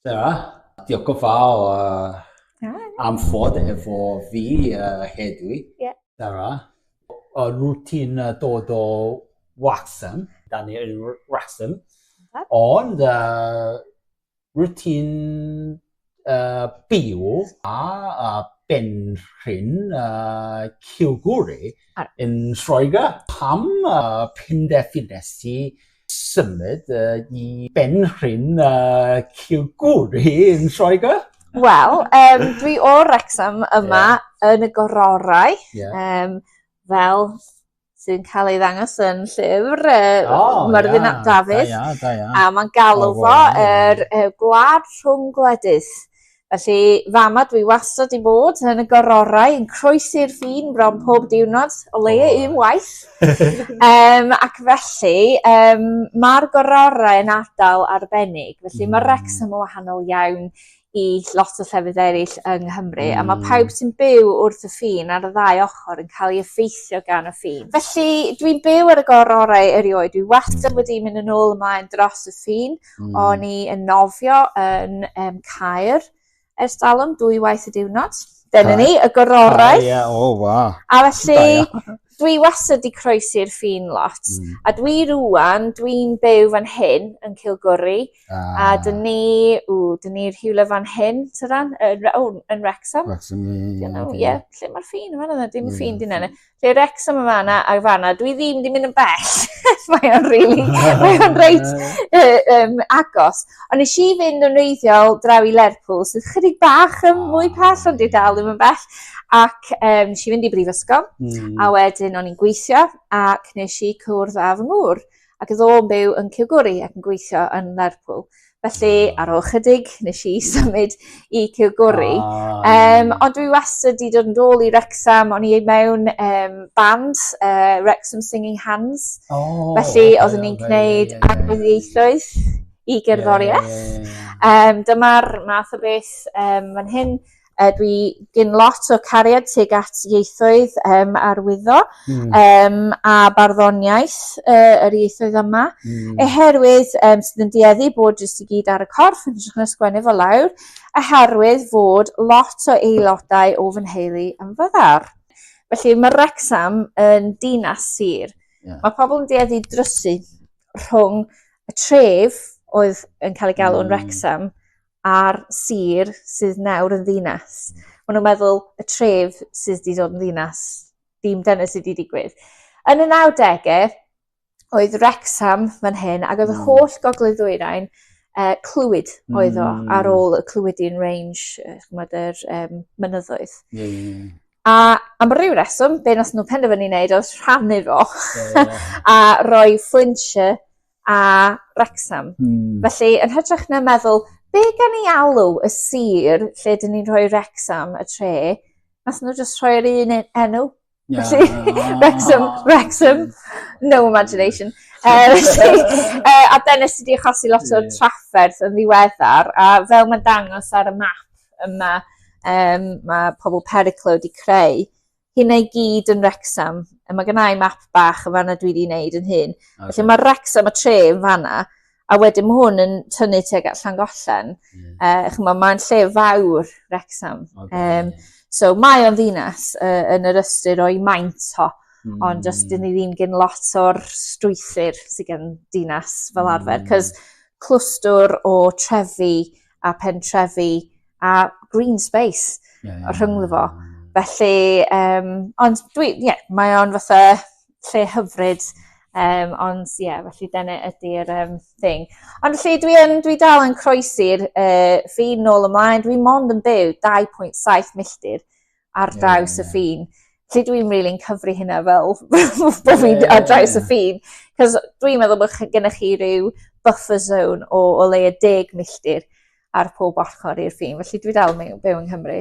Sarah, diolch yn fawr am ffordd efo fi heddiw. Sarah, rŵtin dod o Wrecsam, da ni yn Wrecsam, ond rŵtin byw a Benrhyn Cilgwri yn Lloegr. Pam penderfynes i symud i Benrhyn Cilgwri yn Lloegr? Wel, dwi o Wrecsam yma yn y gororau, fel sy'n cael ei ddangos yn llyfr Myrddin ap Dafydd, a mae'n galw fo gwlad rhwng gwledydd. Felly, fama dwi wastad i bod yn y gororau, yn croesi'r ffin bron pob diwrnod, o leia un waith. Ac felly, mae'r gororau yn ardal arbennig, felly mae Wrecsam yn wahanol iawn i lot o llefydd eraill yng Nghymru, a mae pawb sy'n byw wrth y ffin ar y ddau ochr yn cael ei effeithio gan y ffin. Felly, dwi'n byw ar y gororau erioed. Dwi wastad wedi mynd yn ôl ymlaen dros y ffin. O'n i yn nofio yn Caer ers dalwm 2 waith y diwrnod. Dyna ni, y gororau. A felly, dwi wastad i croesi'r ffin lot. A dwi'n byw fan hyn yn Cilgwri. A dyn ni'r rhywle fan hyn, yn Wrecsam. Lle mae'r ffin yn fanna? Dim ffin dyn nhw. Lle Wrecsam yn fanna a fanna. Dwi ddim di mynd yn bell. Mae o'n reit agos. Ond nes i fynd yn reiddiol draw i Lerpwl, sydd chydig bach yn mwy pell, ond di dal ddim yn bell. Ac nes i fynd i brifysgol, a wedyn o'n i'n gweithio, ac nes i cwrdd â fy ngŵr. Ac oedd o'n byw yn Cilgwri ac yn gweithio yn Lerpwl. Felly, ar ôl chydig, nes i symud i Cilgwri. Ond dwi wastad i dod yn ôl i Wrecsam, o'n i mewn band, Wrecsam Singing Hands. Felly, oeddwn ni'n gwneud agweddiaethoedd i gerddoriaeth. Dyma'r math o beth fan hyn. Dwi gyn lot o cariad tuag at ieithoedd arwyddo a barddoniaeth yr ieithoedd yma. Oherwydd sydd yn dueddu bod jyst i gyd ar y corff yn sgwennu fo lawr, oherwydd fod lot o aelodau o fy nheulu yn fyddar. Felly mae Wrecsam yn dinas sir. Mae pobl yn dueddu drysu rhwng y tref oedd yn cael ei galw yn Wrecsam a'r sir sydd nawr yn ddinas. Maen nhw'n meddwl y tref sydd wedi dod yn ddinas, dim dyna sydd wedi digwydd. Yn y 90au, oedd Wrecsam fan hyn, ac oedd y holl gogledd ddwyrain clwyd oedd o ar ôl y Clwydyn Range, yr mynyddoedd. A am ryw reswm, be nath nhw penderfynu wneud oedd rhannu fo a rhoi Flintshire a Wrecsam. Felly, yn hytrach na meddwl, be gan i alw y sir lle dyn ni'n rhoi Wrecsam y tre, nath nhw jyst rhoi'r un enw. Wrecsam, no imagination. A dyna sydd wedi achosi lot o trafferth yn ddiweddar, a fel mae'n dangos ar y map yma, mae pobl Periclo wedi creu, hynna i gyd yn Wrecsam. Mae gennau map bach yn fanna dwi wedi wneud yn hyn. Felly mae Wrecsam y tre yn fanna, a wedyn mae hwn yn tynnu tuag at Llangollen. Mae'n lle fawr Wrecsam. So mae o'n ddinas yn yr ystyr o'i maint o, ond jyst dyn ni ddim gen lot o'r strwythyr sydd gen dinas fel arfer. Cos clwstwr o trefi a pentrefi a green space rhwngddo fo. Felly, ond mae o'n fatha lle hyfryd. Ond felly dyna ydy'r thing. Ond felly dwi dal yn croesi'r ffin nôl ymlaen. Dwi mond yn byw 2.7 milltir ar draws y ffin. Felly dwi'n rili'n cyfri hynna fel bod fi ar draws y ffin. Cos dwi'n meddwl bod gennych chi rhyw buffer zone o leia 10 milltir ar pob ochr i'r ffin. Felly dwi dal yn byw yng Nghymru.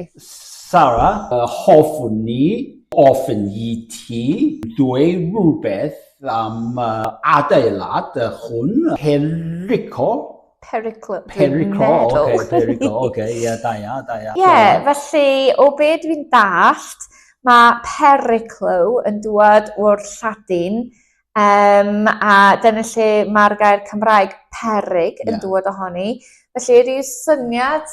Sarah, hoffwn ni ofyn i ti dweud rhywbeth am adeilad hwn, Periclo. Felly o be dwi'n dallt, mae Periclo yn dod o'r Lladin, a dyna lle mae'r gair Cymraeg peryg yn dod ohoni. Felly, rhyw syniad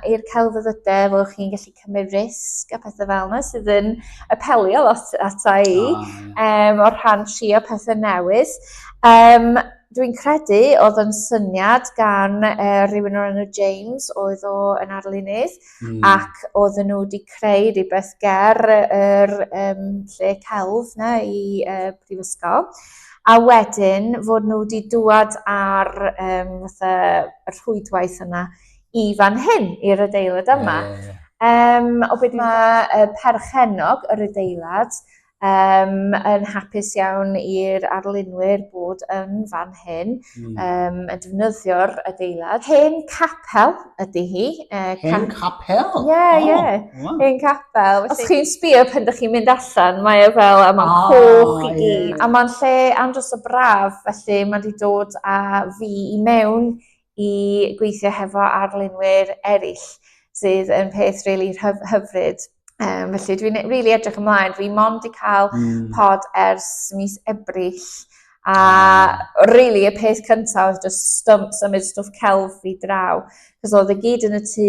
i'r celfyddydau fod chi'n gallu cymryd risg a pethau fel yna sydd yn apelio lot ata i o'r rhan trio pethau newydd. Dwi'n credu oedd yn syniad gan rhywun o'r enw James oedd o yn arlunydd ac oedden nhw wedi creu rhywbeth ger yr lle celf na i Brifysgol. A wedyn fod nhw wedi dŵad ar y rhwydwaith yna i fan hyn, i'r adeilad yma. O beth mae perchennog yr adeilad yn hapus iawn i'r arlunwyr bod yn fan hyn yn defnyddio'r adeilad. Hen capel ydy hi. Hen capel? Ie. Hen capel. Os chi'n sbio pan ydych chi'n mynd allan, mae e fel a mae'n coch i gyd. A mae'n lle andros o braf, felly mae wedi dod â fi i mewn i gweithio hefo arlunwyr eraill sydd yn peth rili hyfryd. Felly dwi'n rili edrych ymlaen. Fi mond i cael pod ers mis Ebrill a rili y peth cyntaf oedd just symud stwff celf i draw. Cos oedd y gyd yn y tŷ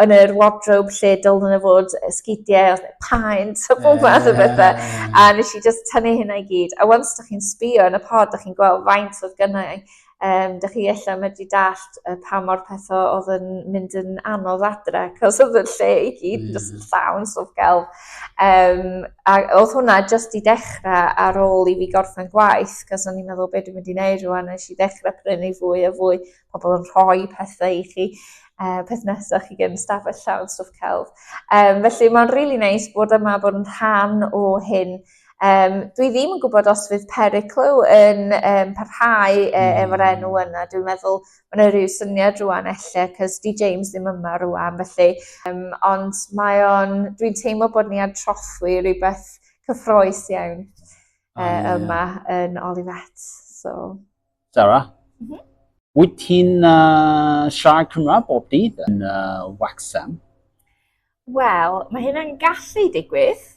yn yr wardrobe lle dylwn nhw fod sgidiau, paent, bob math o bethau. A nes i just tynnu hynna i gyd. A once ydych chi'n sbio yn y pod, ydych chi'n gweld faint oedd gynnau. Dych chi allan medru dallt pa mor pethau oedd yn mynd yn anodd adre, cos oedd y lle i gyd just llawn stwff gelf. A oedd hwnna just i dechrau ar ôl i fi gorffen gwaith, cos o'n i'n meddwl beth dwi'n mynd i wneud rwan, nes i dechrau prynu fwy a fwy pobl yn rhoi pethau i chi. Peth nesaf chi gen stafell llawn stwff celf. Felly mae'n rili neis bod yma bod yn rhan o hyn. Dwi ddim yn gwybod os fydd Periclo yn parhau efo'r enw yna. Dwi'n meddwl mae yna rhyw syniad rwan ella, cos di James ddim yma rwan, felly. Ond dwi'n teimlo bod ni ar trothwy rhywbeth cyffroes iawn yma yn Olivet. Sarah, wyt ti'n siarad Cymraeg bob dydd yn Wrecsam? Wel, mae hynna'n gallu digwydd.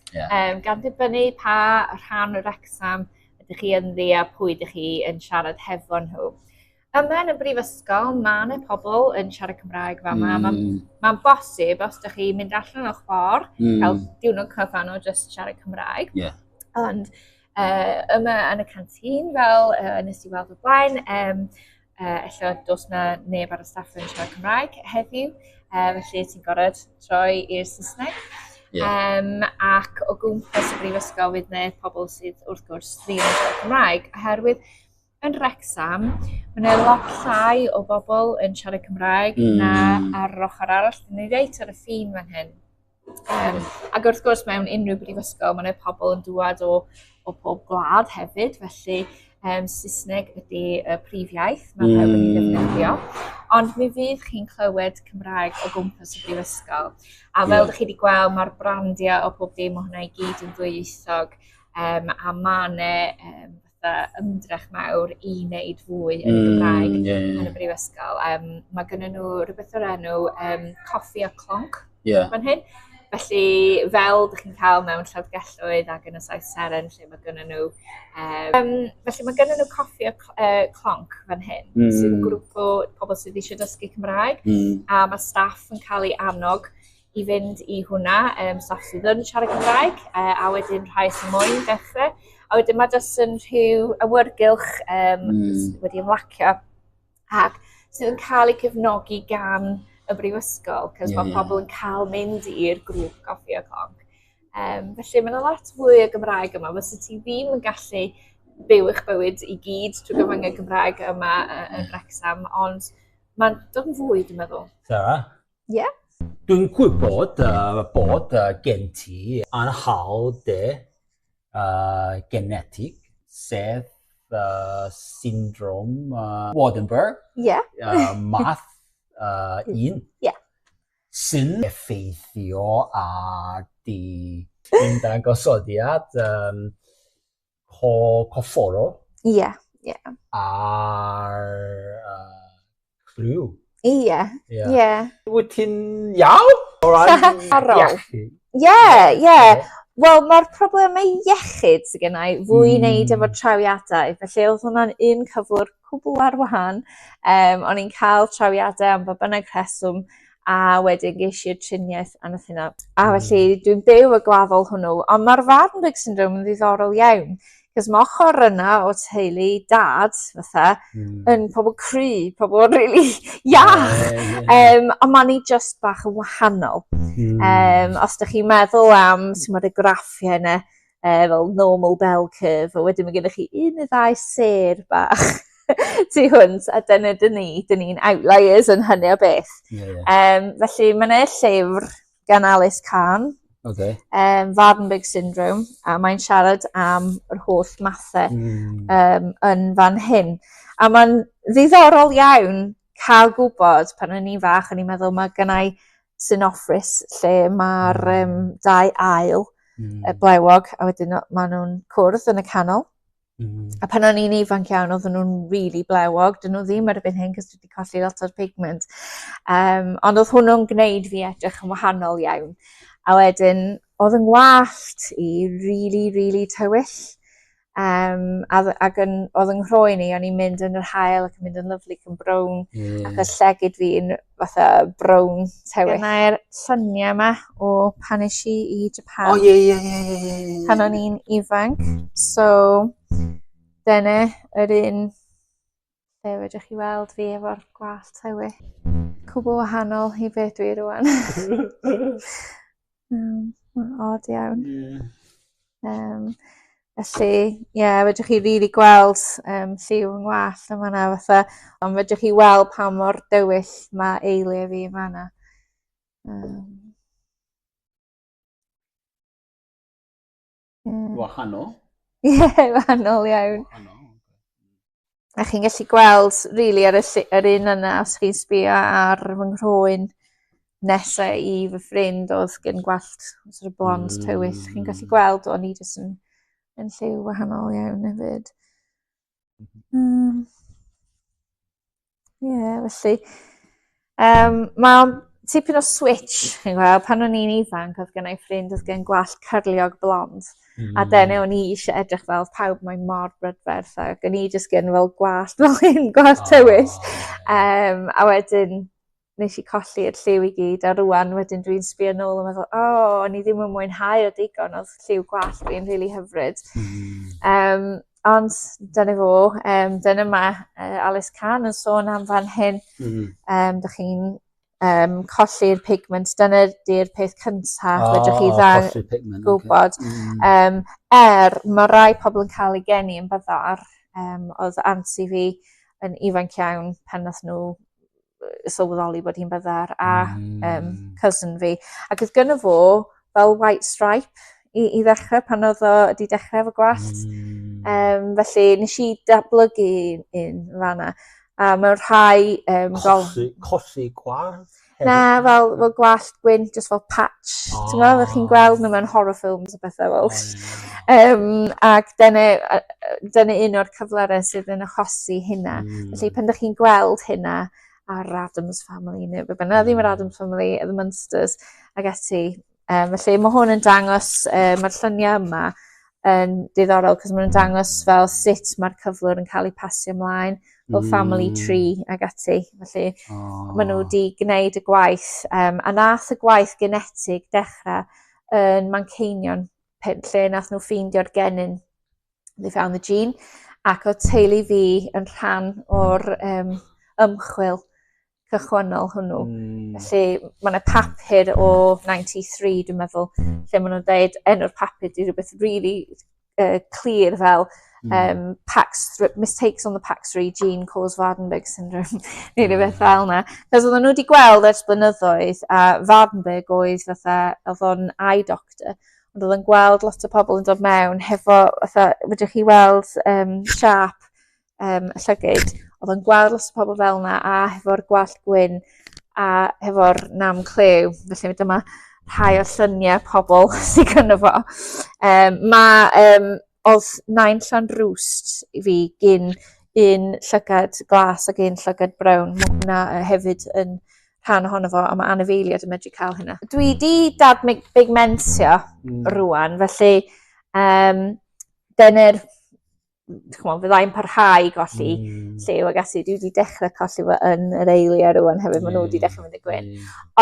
Gan dibynnu pa rhan o Wrecsam ydych chi ynddi a pwy ydych chi yn siarad hefo nhw. Yma yn y brifysgol, mae yna pobl yn siarad Cymraeg fa yma. Mae'n bosib os ydych chi'n mynd allan o'ch ffordd, cael diwrnod cyfan o just siarad Cymraeg. Ond yma yn y canteen fel nes i weld o blaen, ella dos na neb ar y staff yn siarad Cymraeg heddiw, felly ti'n gorfod troi i'r Saesneg. Ac o gwmpas y brifysgol fydd yna pobl sydd wrth gwrs ddim yn siarad Cymraeg, oherwydd yn Wrecsam mae yna lot llai o bobl yn siarad Cymraeg na ar yr ochr arall. Dwi'n reit ar y ffin fan hyn. Ac wrth gwrs mewn unrhyw brifysgol mae yna pobl yn dŵad o pob gwlad hefyd, felly Saesneg ydy y prif iaith mae pawb yn ei ddefnyddio. Ond mi fydd chi'n clywed Cymraeg o gwmpas y brifysgol. A fel ydych chi wedi gweld, mae'r brandiau o pob dim o hwnna i gyd yn ddwyieithog. A mae yna ymdrech mawr i wneud fwy yn y Gymraeg yn y brifysgol. Mae gennyn nhw rhywbeth o'r enw Coffi a Clonc fan hyn. Felly, fel ydych chi'n cael mewn llyfrgelloedd ac yn y Saith Seren, lle mae gennyn nhw... felly, mae gennyn nhw Coffi a Clonc fan hyn, sydd yn grŵp o pobl sydd eisiau dysgu Cymraeg, a mae staff yn cael ei annog i fynd i hwnna, staff sydd yn siarad Cymraeg, a wedyn rhai sy'n moyn dechrau. A wedyn mae jyst yn rhyw awyrgylch wedi ymlacio, ac sydd yn cael ei cefnogi gan y brifysgol, cos mae pobl yn cael mynd i'r grŵp Coffi a Clonc. Felly mae yna lot fwy o Gymraeg yma, fysa ti ddim yn gallu byw eich bywyd i gyd trwy gyfyngau Gymraeg yma yn Wrecsam, ond mae'n dod yn fwy, dwi'n meddwl. Sarah? Ie? Dwi'n gwybod bod gen ti anhawl genetig, sef syndrom Waardenburg, math 1, sy'n effeithio ar di ymddangosodiad corfforol ar clyw. Wyt ti'n iawn? Ar ôl. Ie. Wel, mae'r problemau iechyd sydd gennau fwy i wneud efo trawiadau. Felly oedd hwnna'n un cyflwr cwbl ar wahân. O'n i'n cael trawiadau am bo bynnag rheswm, a wedyn ges i'r triniaeth a nath hynna. A felly dwi'n byw y gwaddol hwnnw, ond mae'r Waardenburg syndrome yn ddiddorol iawn, cos mae ochr yna o teulu dad, fatha, yn pobl cry, pobl really iach, ond ma'n i just bach yn wahanol. Os ydych chi'n meddwl am sy'n modd y graffiau yna, fel normal bell curve, a wedyn mae gennych chi un neu ddau ser bach tu hwnt, a dyna dyn ni'n outliers yn hynny o beth. Felly mae yna llyfr gan Alice Kahn, Waardenburg Syndrome, a mae'n siarad am yr holl mathau yn fan hyn. A mae'n ddiddorol iawn cael gwybod, pan o'n i'n fach, o'n i'n meddwl mae gennau synophrys lle mae'r dau ail, y blewog, a wedyn maen nhw'n cwrdd yn y canol. A pan o'n i'n ifanc iawn, oedden nhw'n really blewog, dyn nhw ddim erbyn hyn, cos dwi wedi colli lot o'r pigment. Ond oedd hwnnw'n gwneud fi edrych yn wahanol iawn. A wedyn, oedd yn wallt i really tywyll. Ac oedd yn rhoi ni, o'n i'n mynd yn yr hael ac yn mynd yn lyflu yn brown, ac y llegyd fi'n fatha brown tywyll. Gynnau'r lluniau yma o pan eis i Japan. Pan o'n i'n ifanc. So, dyna yr un lle fedrwch chi weld fi efo'r gwallt tywyll. Cwbl wahanol i beth dwi rwan. Odd iawn. Felly, fedrwch chi really gweld lliw yng ngwallt yma na fatha, ond fedrwch chi weld pa mor dywyll mae eiliau fi yma na. Wahanol? Wahanol iawn. A chi'n gallu gweld, really, ar un yna, os chi'n sbio ar fy nghrwyn nesaf i fy ffrind oedd gen gwallt sort of blond tywyll. Chi'n gallu gweld o'n i jyst yn lliw wahanol iawn hefyd. Felly, mae'n tipyn o switch, chi'n gweld, pan o'n i'n ifanc, oedd gennau ffrind oedd gen gwallt cyrliog blond. A dyna o'n i eisiau edrych fel pawb mae'n mor brydferth, ac o'n i jyst gen fel gwallt fel hyn, gwallt tywyll. A wedyn, nes i colli'r lliw i gyd, a rwan wedyn dwi'n sbio nôl a meddwl, o'n i ddim yn mwynhau o digon, oedd lliw gwallt fi'n rili hyfryd. Ond dyna fo, dyna ma Alice Kahn yn sôn am fan hyn. Dych chi'n colli'r pigment, dyna di'r peth cyntaf, fedrwch chi gwybod. Mae rai pobl yn cael ei geni yn byddar, oedd anti fi yn ifanc iawn pan nath nhw sylweddoli bod hi'n byddar, a cousin fi. Ac oedd gynno fo fel white stripe i ddechrau pan oedd o wedi dechrau efo gwallt. Felly nes i datblygu un fanna. A mewn rhai... Cosi gwallt? Na, fel gwallt gwyn, just fel patch. Ti'n meddwl, chi'n gweld nhw mewn horror films o bethau fel. Ac dyna un o'r cyflerau sydd yn achosi hynna. Felly pan ydych chi'n gweld hynna ar Addams Family, neu ddim yr Addams Family, The Munsters, ac ati. Felly mae hwn yn dangos, mae'r lluniau yma yn diddorol, cos mae'n dangos fel sut mae'r cyflwr yn cael ei pasio ymlaen, fel family tree ag ati. Felly maen nhw wedi gwneud y gwaith, a nath y gwaith genetig dechrau yn Manceinion, lle nath nhw ffeindio'r genyn, they found the gene, ac o teulu fi yn rhan o'r ymchwil cychwynnol hwnnw. Felly mae yna papur o 93, dwi'n meddwl, lle maen nhw'n dweud enw'r papur di rhywbeth really clear fel mistakes on the PAX3 gene cause Waardenburg syndrome, neu rhywbeth fel yna. Cos oedden nhw wedi gweld ers blynyddoedd, a Waardenburg oedd o'n eye doctor, ond oedd yn gweld lot o pobl yn dod mewn hefo, fedrwch chi weld siap y llygyd, oedd yn gweld lot o pobl fel yna, a hefo'r gwallt gwyn, a hefo'r nam clyw. Felly dyma rhai o lluniau pobl sydd gynno fo. Oedd 9 Llanrwst i fi gyn un llygad glas ac un llygad brown. Mae hwnna hefyd yn rhan ohono fo, a mae anifeiliaid yn medru cael hynna. Dwi di dadbygmentio rwan, felly dyna'r fyddai'n parhau i golli lliw ag ati. Dwi wedi dechrau colli fo yn yr eiliau rwan hefyd, maen nhw wedi dechrau mynd y gwyn.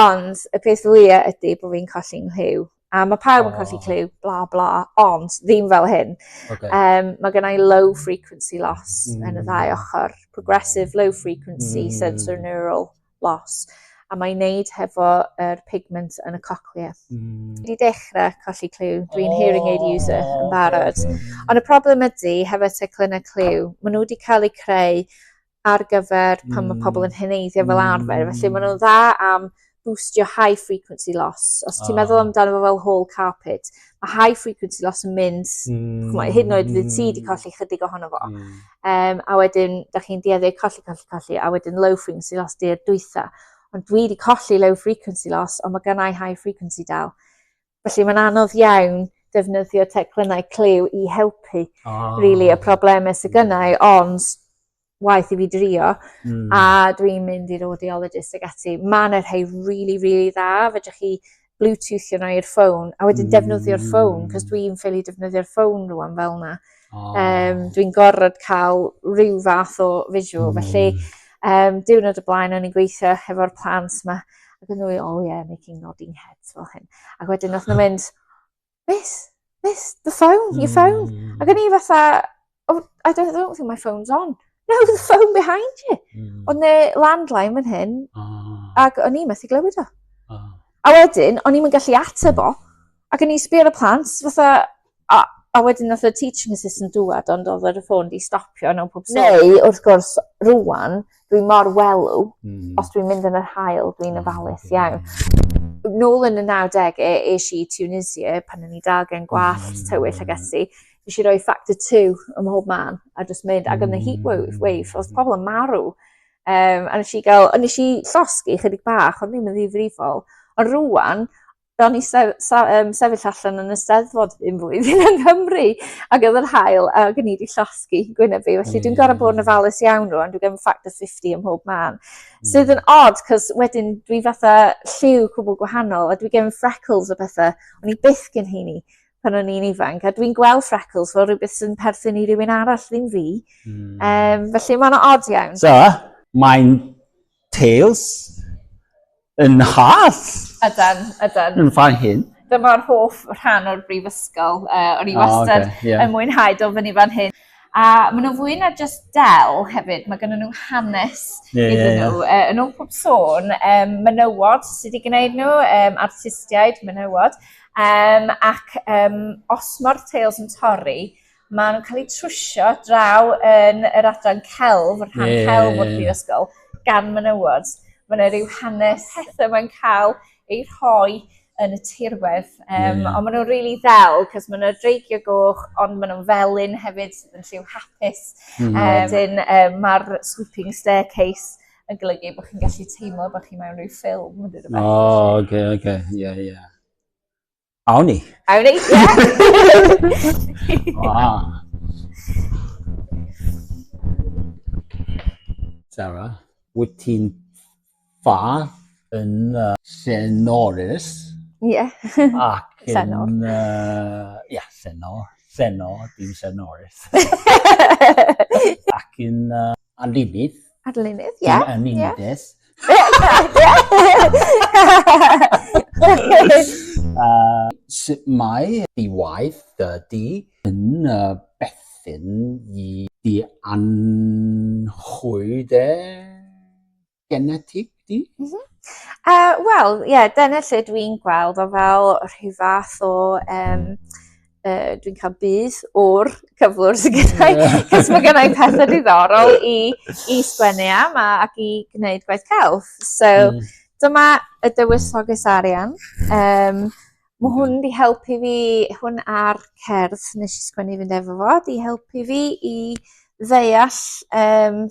Ond y peth fwyaf ydy bod fi'n colli'n lliw. A mae pawb yn colli lliw, bla bla, ond ddim fel hyn. Mae gennau low frequency loss yn y ddau ochr. Progressive low frequency sensor neural loss. A mae'n neud hefo pigment yn y cochlea. Dwi wedi dechrau colli cliw, dwi'n hearing aid user yn barod. Ond y problem ydy, hefo teclynnau cliw, maen nhw wedi cael eu creu ar gyfer pan mae pobl yn heneiddio fel arfer. Felly maen nhw'n dda am boostio high frequency loss. Os ti'n meddwl amdano fo fel whole carpet, mae high frequency loss yn mynd, hyd yn oed fydd ti wedi colli chydig ohono fo. A wedyn, da chi'n dieddu colli, a wedyn low frequency loss di'r dwytha. Ond dwi wedi colli low frequency loss, ond mae gennau high frequency dal. Felly mae'n anodd iawn defnyddio teclynnau cliw i helpu really y problemau sydd gennau, ond waith i fi drio, a dwi'n mynd i'r audiologist ag ati. Mae'n rhai really dda, fedrwch chi Bluetooth yno i'r ffôn, a wedyn defnyddio'r ffôn, cos dwi'n ffili defnyddio'r ffôn rwan fel yna. Dwi'n gorfod cael rhyw fath o visual, felly diwrnod y blaen o'n i'n gweithio hefo'r plant yma, ac yn nhw, making nodding heads fel hyn. Ac wedyn oedd nhw'n mynd, miss, the phone, your phone. Ac o'n i fatha, I don't think my phone's on. No, the phone behind you. Ond y landline fan hyn, ac o'n i methu glywed o. A wedyn, o'n i'n gallu ateb o, ac o'n i sbio ar y plant, fatha, a wedyn oedd y teaching assistant dŵad, ond oedd y ffôn di stopio yn pob sôn. Neu, wrth gwrs, rwan, dwi'n mor welw, os dwi'n mynd yn yr hael, dwi'n ofalus iawn. Nôl yn y 90au, eis i Tunisia, pan o'n i dal gen gwallt tywyll ag ati, nes i roi factor 2 ym mhob man, a just mynd, ac yn y heat wave, oedd pobl yn marw. A nes i llosgu chydig bach, ond ddim yn ddifrifol. Ond rwan, o'n i sefyll allan yn y Steddfod un flwyddyn yng Nghymru, ac oedd yr hael, ac o'n i wedi llosgu gwynebu. Felly dwi'n gorfod bod yn ofalus iawn rwan, dwi'n gen factor 50 ym mhob man. Sydd yn odd, cos wedyn dwi fatha lliw cwbl gwahanol, a dwi gen freckles o bethau, o'n i byth gen heini pan o'n i'n ifanc, a dwi'n gweld freckles fel rhywbeth sy'n perthyn i rywun arall, ddim fi. Felly mae'n odd iawn. So, mae'n tails yn hath. Ydan. Yn fan hyn. Dyma'r hoff rhan o'r brifysgol. O'n i wastad yn mwynhau dod fyny fan hyn. A maen nhw fwy na just del hefyd, mae gen nhw hanes iddyn nhw. Yn ôl pob sôn, menywod sydd wedi gwneud nhw, artistiaid menywod, ac os mae'r tails yn torri, maen nhw'n cael eu trwsio draw yn yr adran celf, yr rhan celf o'r brifysgol, gan menywod. Mae yna rhyw hanes hethau mae'n cael ei rhoi yn y tirwedd. Ond maen nhw'n rili ddel, cos maen nhw'n dreigio goch, ond maen nhw'n felyn hefyd sydd yn lliw hapus. Wedyn mae'r sweeping staircase yn golygu bod chi'n gallu teimlo bod chi mewn rhyw ffilm. Oce, ie. Awn ni? Awn ni, ie. Sarah, wyt ti'n fa yn Senores? Ie. Ac yn... Senor, dim Senores. Ac yn Arlunydd. Arlunydd, ie. Arlunyddus. Sut mae di waith di yn bethyn i di anhwyd genetig di? Wel, dyna lle dwi'n gweld o fel rhyw fath o... dwi'n cael bydd o'r cyflwr sydd gennau, cos mae gennau pethau diddorol i sgwennu am ac i gwneud gwaith celf. So, dyma y dywysoges arian. Mae hwn wedi helpu fi, hwn ar cerdd nes i sgwennu fynd efo fo, wedi helpu fi i ddeall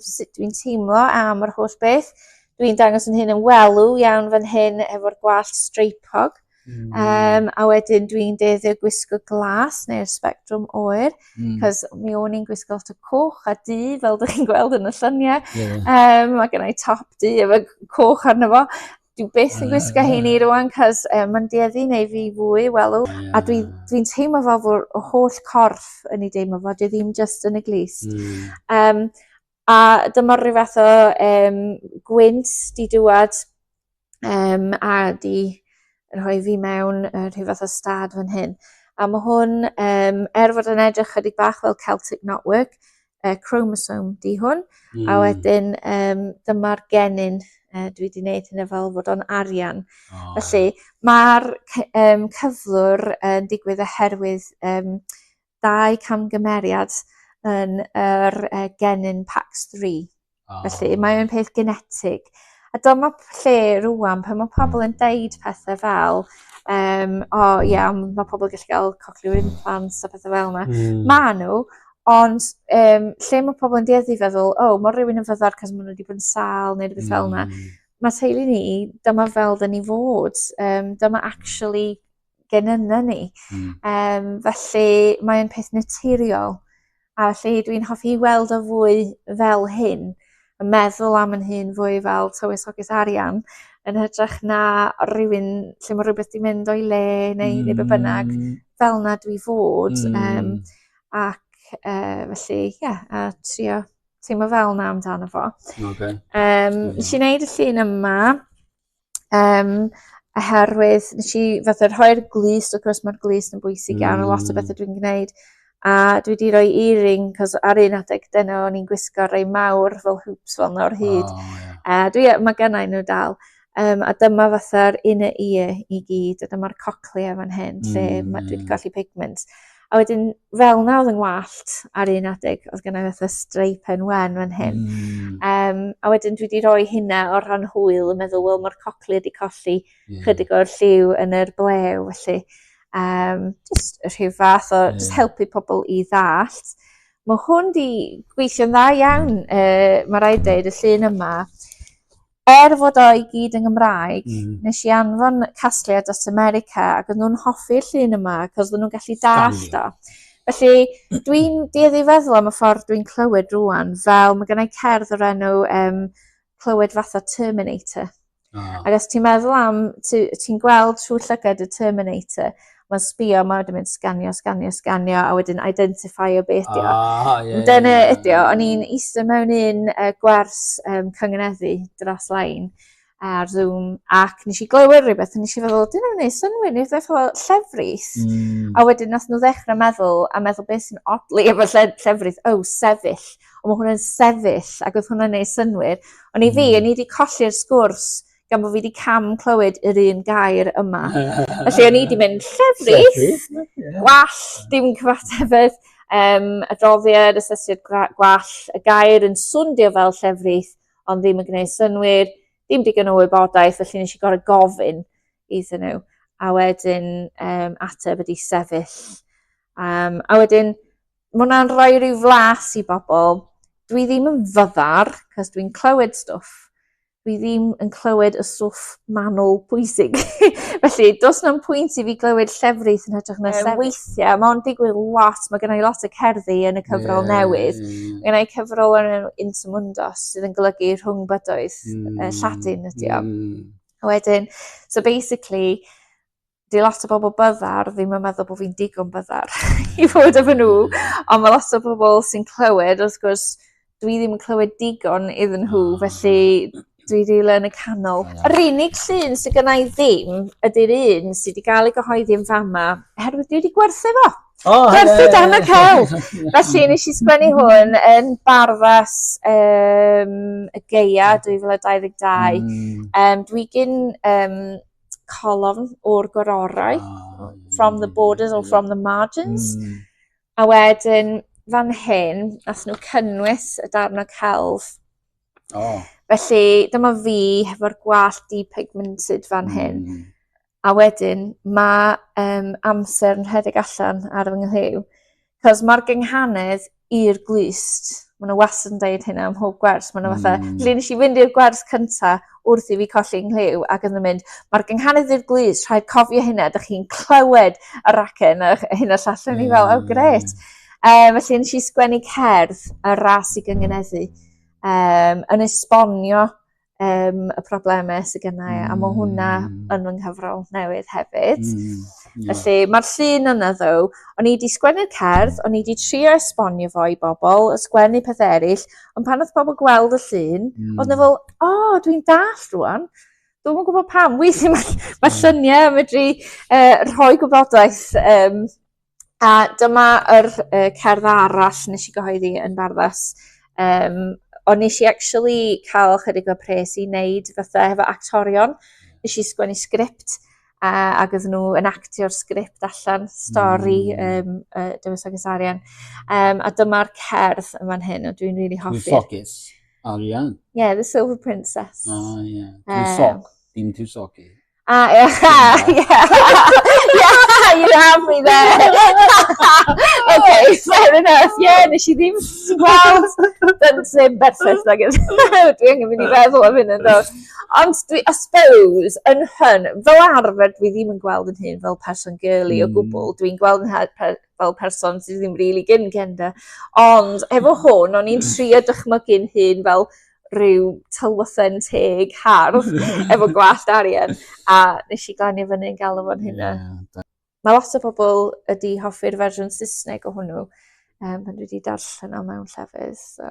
sut dwi'n teimlo am yr holl beth. Dwi'n dangos yn hyn yn welw iawn fan hyn efo'r gwallt streipog. A wedyn dwi'n deddio gwisgo glas neu'r spectrum oer, cos mi o'n i'n gwisgo lot o coch a du, fel ydych chi'n gweld yn y lluniau. Mae gennau top du efo coch arno fo. Dwi byth yn gwisgo heini rwan, cos mae'n dieddu neu fi fwy welw. A dwi'n teimlo fel fod y holl corff yn ei deimlo fod, dwi ddim just yn y glis. A dyma rhyw fath o gwynt di dŵad a di rhoi fi mewn rhyw fath o stad fan hyn. A mae hwn, fod yn edrych chydig bach fel Celtic Knotwork, chromosome di hwn, a wedyn dyma'r genyn dwi wedi gwneud hynny fel fod o'n arian. Felly mae'r cyflwr yn digwydd oherwydd 2 camgymeriad yn yr genyn PAX3. Felly mae'n peth genetig. A dyma lle rwan pan mae pobl yn deud pethau fel mae pobl gallu cael cochlear implants a pethau fel yna. Mae nhw, ond lle mae pobl yn dueddu feddwl, mae rhywun yn fyddar cos maen nhw wedi bod yn sal neu rhywbeth fel yna. Mae teulu ni, dyma fel dyn ni fod. Dyma actually genyna ni. Felly mae'n peth naturiol. A felly dwi'n hoffi weld o fwy fel hyn, yn meddwl am yn hyn fwy fel tywysoges arian, yn hytrach na rhywun lle mae rhywbeth di mynd o'i le neu be bynnag, fel na dwi fod. Ac felly, a trio teimlo fel na amdano fo. Nes i wneud y llun yma, oherwydd nes i fath o rhoi'r glust, wrth gwrs mae'r glust yn bwysig iawn, lot o bethau dwi'n gwneud. A dwi wedi rhoi earring, cos ar un adeg dyna o'n i'n gwisgo rhai mawr fel hoops fel na o'r hyd. Mae gennau nhw dal. A dyma fatha'r inner ear i gyd, a dyma'r cochlea fan hyn, lle dwi wedi golli pigment. A wedyn, fel na oedd yn wallt ar un adeg, oedd gennau fatha streip yn wen fan hyn. A wedyn dwi wedi rhoi hynna o ran hwyl yn meddwl, wel, mae'r cochlea wedi colli chydig o'r lliw yn yr blew, felly. Just rhyw fath o just helpu pobl i ddallt. Mae hwn di gweithio'n dda iawn, mae rhaid dweud, y llun yma. Fod o i gyd yn Gymraeg, nes i anfon casgliad at America ac oedd nhw'n hoffi'r llun yma cos oedd nhw'n gallu dallt o. Felly dwi'n dueddu feddwl am y ffordd dwi'n clywed rwan fel mae gennau cerdd o'r enw clywed fath o Terminator. Ac os ti'n meddwl am, ti'n gweld trwy llygad y Terminator, mae'n sbio, mae wedi mynd sganio, a wedyn identifio beth ydi o. Dyna ydi o, o'n i'n eistedd mewn un gwers cyngeneddu dros lein ar Zoom, ac nes i glywed rhywbeth, a nes i feddwl, dyn nhw'n neud synwyr, neu ddechrau llefrith. A wedyn nath nhw ddechrau meddwl beth sy'n odli efo llefrith, sefyll. Ond mae hwnna'n sefyll, ac oedd hwnna'n neud synwyr. Ond i fi, o'n i wedi colli'r sgwrs, gan bod fi wedi cam clywed yr un gair yma. Felly o'n i wedi mynd llefrith, gwall, dim cyfatebedd, adroddiad, asesiad gwall, y gair yn swndio fel llefrith, ond ddim yn gwneud synwyr, dim digon o wybodaeth, felly nes i gorau gofyn iddyn nhw. A wedyn ateb ydi sefyll. A wedyn, mae hwnna'n rhoi rhyw flas i bobl. Dwi ddim yn fyddar, cos dwi'n clywed stwff. Dwi ddim yn clywed y stwff manwl pwysig. Felly, dos na'n pwynt i fi glywed llefrith yn hytrach na weithiau. Mae'n digwydd lot, mae gennau lot o cerddi yn y cyfrol newydd. Mae gennau cyfrol yn Intramundos sydd yn golygu rhwng bydoedd, Lladin ydi o. Wedyn, so basically, di lot o bobl byddar ddim yn meddwl bod fi'n digon byddar i fod efo nhw, ond mae lot o bobl sy'n clywed, wrth gwrs, dwi ddim yn clywed digon iddyn nhw, felly dwi rili yn y canol. Yr unig llun sydd gennau ddim ydy'r un sydd wedi cael ei gyhoeddi yn fama, oherwydd dwi wedi gwerthu fo. Gwerthu dan y celf. Felly nes i sgwennu hwn yn barfas y Geia 2022. Dwi gyn colofn o'r gororau, from the borders or from the margins. A wedyn fan hyn, nath nhw cynnwys y darn o celf. Felly, dyma fi hefo'r gwallt depigmented fan hyn. A wedyn, mae amser yn rhedeg allan ar fy nghyw. Cos mae'r gynghanedd i'r glust. Mae nhw wastad yn deud hynna ym mhob gwers. Mae nhw fatha, lle nes i fynd i'r gwers cynta wrth i fi colli nghyw ac yn mynd, mae'r gynghanedd i'r glust, rhaid cofio hynna, ydych chi'n clywed y racen a hynna llall yn i fel, gret. Felly nes i sgwennu cerdd y ras i gyngeneddu. Yn esbonio y problemau sydd gennau, a mae hwnna yn fy nghyfrol newydd hefyd. Felly, mae'r llun yna ddo, o'n i wedi sgwennu'r cerdd, o'n i wedi trio esbonio fo i bobl, sgwennu peth eraill, ond pan oedd bobl gweld y llun, oedd nhw fel, dwi'n dall rwan. Dwi'n yn gwybod pam, weithio mae lluniau yn medru rhoi gwybodaeth. A dyma yr cerdd arall nes i gyhoeddi yn Barddas. Ond nes i actually cael chydig o pres i wneud fatha efo actorion. Nes i sgwennu sgript ac oedd nhw yn actio'r sgript allan, stori Dewis Agasarian. A dyma'r cerdd yma'n hyn, o dwi'n really hoffi. With Focus, Arian. Yeah, The Silver Princess. Oh, yeah. Dim too socky. Yeah, you have me there. Okay, fair enough. Yeah, nes i ddim gweld yn sy'n berffaith nag dwi'n mynd I feddwl am hyn yn dod. Ond I suppose, yn hyn, fel arfer dwi ddim yn gweld yn hyn fel person girly o gwbl. Dwi'n gweld yn hyn fel person sydd ddim really gyn-gender. Ond efo hwn, o'n i'n trio dychmygu'n hyn fel rhyw tylwythen teg hardd efo gwallt arian a nes I glanio fyny'n galw fo'n hynna. Mae lot o bobl ydi hoffi'r fersiwn Saesneg o hwnnw pan dwi wedi darllen o mewn llefydd. So.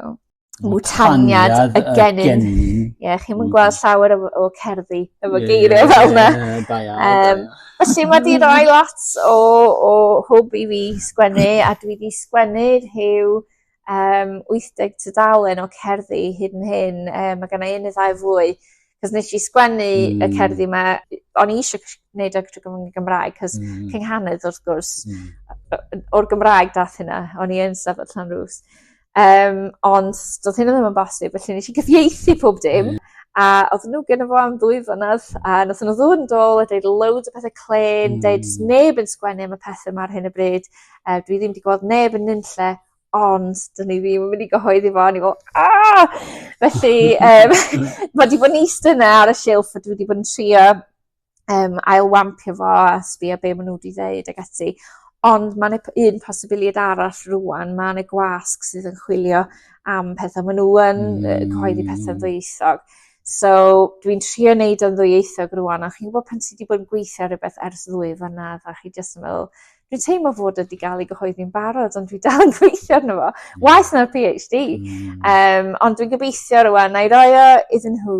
Mwtaniad y gennin. Ie, chi'n mynd gweld llawer o cerddi efo geiriau fel yna. Felly mae di roi lot o hwb I fi sgwennu a dwi wedi sgwennu rhyw 80 tudalen o cerddi hyd yn hyn. Mae gen I un neu ddau fwy. Cos nes I sgwennu y cerddi yma, o'n I eisiau gwneud o trwy Gymraeg, cos Cynghanedd wrth gwrs, o'r Gymraeg dath hynna, o'n I yn sefyll Llanrwst. Ond doedd hynny ddim yn bosib, felly nes I gyfieithu pob dim, a oedd nhw gyda fo am 2 flynedd, a nath nhw ddod yn dol a deud loads o pethau clen, deud neb yn sgwennu am y pethau yma ar hyn o bryd, dwi ddim wedi gweld neb yn nunlle, ond dyn ni ddim yn mynd I gyhoeddi fo, a ni fel, Felly, mae wedi bod yn eistedd yna ar y silff, a dwi wedi bod yn trio ailwampio fo a sbio be maen nhw wedi dweud ag ati. Ond mae yna un posibiliad arall rwan, mae yna gwasg sydd yn chwilio am pethau. Maen nhw yn cyhoeddi pethau'n ddwyieithog. So, dwi'n trio wneud o'n ddwyieithog rwan, a chi'n gwybod pan sydd wedi bod yn gweithio ar rhywbeth ers 2 flynedd, a chi jyst yn meddwl, dwi'n teimlo fod wedi cael ei gyhoeddi'n barod, ond dwi dal yn gweithio arno fo. Waith na'r PhD. Ond dwi'n gobeithio rwan, na I roi o iddyn nhw,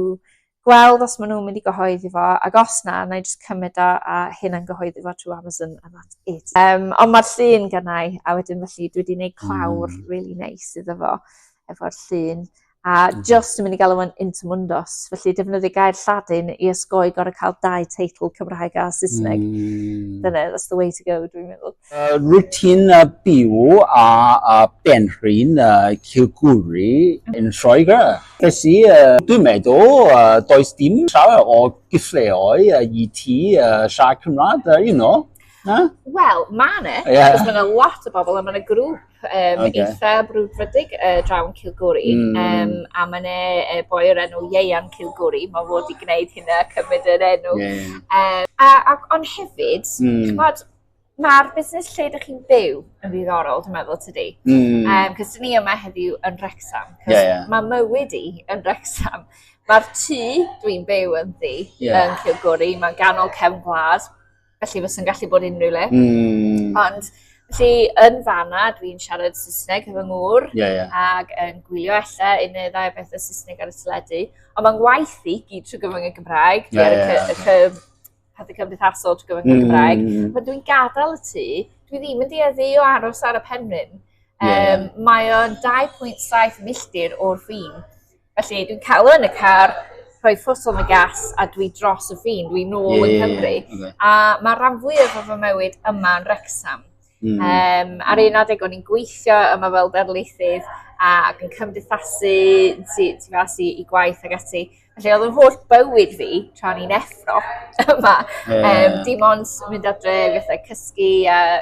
gweld os maen nhw'n mynd I gyhoeddi fo, ac os na, na I just cymryd o a hynna'n gyhoeddi fo trwy Amazon, and that's it. Ond mae'r llun gennau, a wedyn felly dwi wedi gwneud clawr really nice iddo fo, efo'r llun. A just yn mynd I gael o'n Into Mundos, felly defnyddio gair Lladin I osgoi gorau cael 2 teitl Cymraeg a Saesneg. Dyna, that's the way to go, dwi'n meddwl. Routine byw a benrhin Cilgwri yn Lloegr. Felly, dwi'n meddwl, does dim llawer o gyfleoedd I ti siarad Cymraeg, you know? Wel, mae yna, cos mae yna lot o bobl, a mae yna grŵp eitha brwdfrydig draw yn Cilgwri, a mae yna boi o'r enw Ieuan Cilgwri, mae fod I gwneud hynna, cymryd yr enw. Ond hefyd, mae'r busnes lle ydych chi'n byw yn ddiddorol, dwi'n meddwl, tydi. Cos dyn ni yma heddiw yn Wrecsam, cos mae mywyd I yn Wrecsam. Mae'r tŷ dwi'n byw yn ddi yn Cilgwri, mae'n ganol cefn gwlad, felly fysa'n gallu bod unrhyw le. Ond felly yn fanna dwi'n siarad Saesneg efo ngŵr ac yn gwylio ella un neu ddau bethau Saesneg ar y teledu. Ond mae'n waith I gyd trwy gyfrwng y Gymraeg, pethau cymdeithasol trwy gyfrwng y Gymraeg. Pan dwi'n gadael y tŷ, dwi ddim yn dueddu o aros ar y penrhyn. Mae o'n 2.7 milltir o'r ffin. Felly dwi'n cael yn y car, rhoi ffwsol y gas a dwi dros y ffin, dwi nôl yn Cymru. A mae rhan fwyaf o fy mywyd yma yn Wrecsam. Ar un adeg o'n i'n gweithio yma fel darlithydd ac yn cymdeithasu I gwaith ag ati. Felly oedd yn holl bywyd fi tra'n i'n effro yma. Dim ond mynd adre bethau cysgu a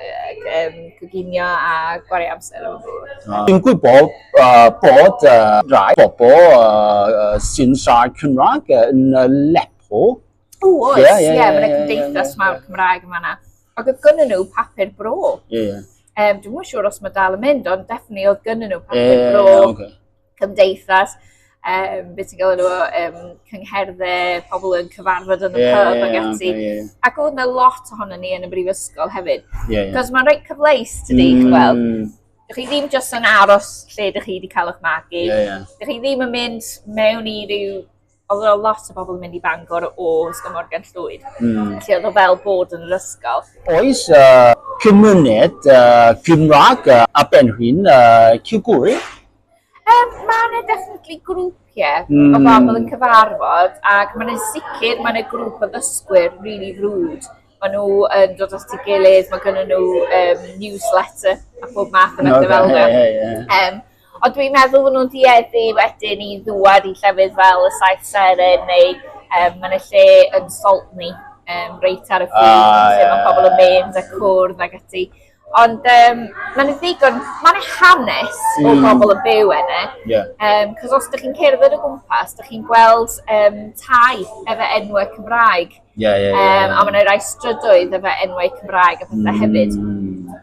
coginio a gwario amser o'n fawr. Dwi'n gwybod bod rai bobl sy'n siarad Cymraeg yn Lerpwl. Oes, ie, mae'n cymdeithas mawr Cymraeg yma yna. Ac oedd gynnyn nhw papur bro. Dwi'n mwyn siŵr os mae dal yn mynd, ond definitely oedd gynnyn nhw papur bro, cymdeithas. beth ti'n gael nhw, cyngherddau, pobl yn cyfarfod yn y pub ac ati. Ac oedd yna lot ohono ni yn y brifysgol hefyd. Cos mae'n reit cyfleus, tydi, wel. Dych chi ddim jyst yn aros lle dych chi wedi cael eich magu. Dych chi ddim yn mynd mewn i ryw... Oedd yna lot o bobl yn mynd i Bangor o Ysgol Morgan Llwyd. Felly oedd o fel bod yn yr ysgol. Oes cymuned Gymraeg a Benrhyn Cilgwri? Mae yna definitely grwpiau o bobl yn cyfarfod ac mae yna sicr, mae yna grŵp o ddysgwyr really frwd. Mae nhw yn dod at ei gilydd, mae gynnu nhw newsletter a pob math o bethau fel yna. Ond dwi'n meddwl bod nhw'n dieddu wedyn i ddwad i llefydd fel y Saith Seren neu mae'n lle yn Saltney, reit ar y ffin, lle mae pobl yn mynd a cwrdd ac ati. Ond mae'n ddigon, mae'n hanes o bobl yn byw yna. Cos os ydych chi'n cerdded o gwmpas, ydych chi'n gweld tai efo enwau Cymraeg. A mae'n rhai strydoedd efo enwau Cymraeg a pethau hefyd.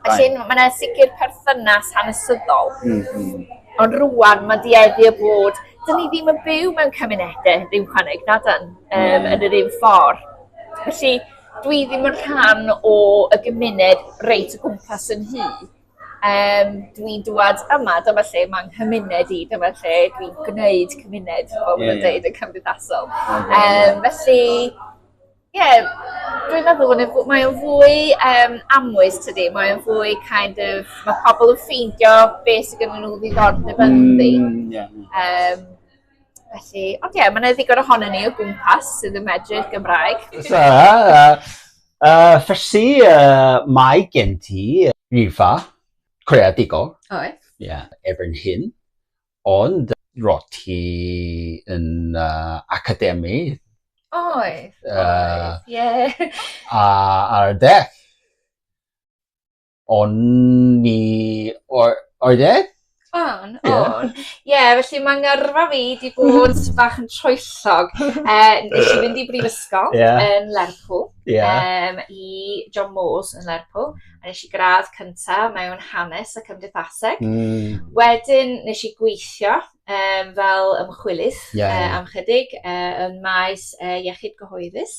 Felly mae'n sicr perthynas hanesyddol. Ond rwan mae dieddu o bod, dyn ni ddim yn byw mewn cymunedau ddim chwaneg, na dyn, yn yr un ffordd. Felly, dwi ddim yn rhan o y gymuned reit o gwmpas yn hy. Dwi'n dwad yma, dyma lle mae'n hymuned i, dyma lle dwi'n gwneud cymuned, fel mae'n dweud yn cymdeithasol. Felly, dwi'n meddwl mae'n fwy amwys tydi, mae'n fwy kind of, mae pobl yn ffeindio beth sydd gen nhw ddiddordeb ynddi. Felly, ond mae'n ddigon ohono ni o gwmpas sydd yn medru Gymraeg. Felly, mae gen ti rifa creadigol. Oes. Erbyn hyn, ond roi ti yn academi. Oes, ar y dech. Ond ni o'r dech? Felly mae'n gyrfa fi wedi bod bach yn troellog. Nes i fynd i brifysgol yn Lerpwl, i John Moores yn Lerpwl. Nes i gradd cyntaf mewn hanes a cymdeithaseg. Wedyn nes i gweithio fel ymchwilydd am chydig yn maes iechyd gyhoeddus.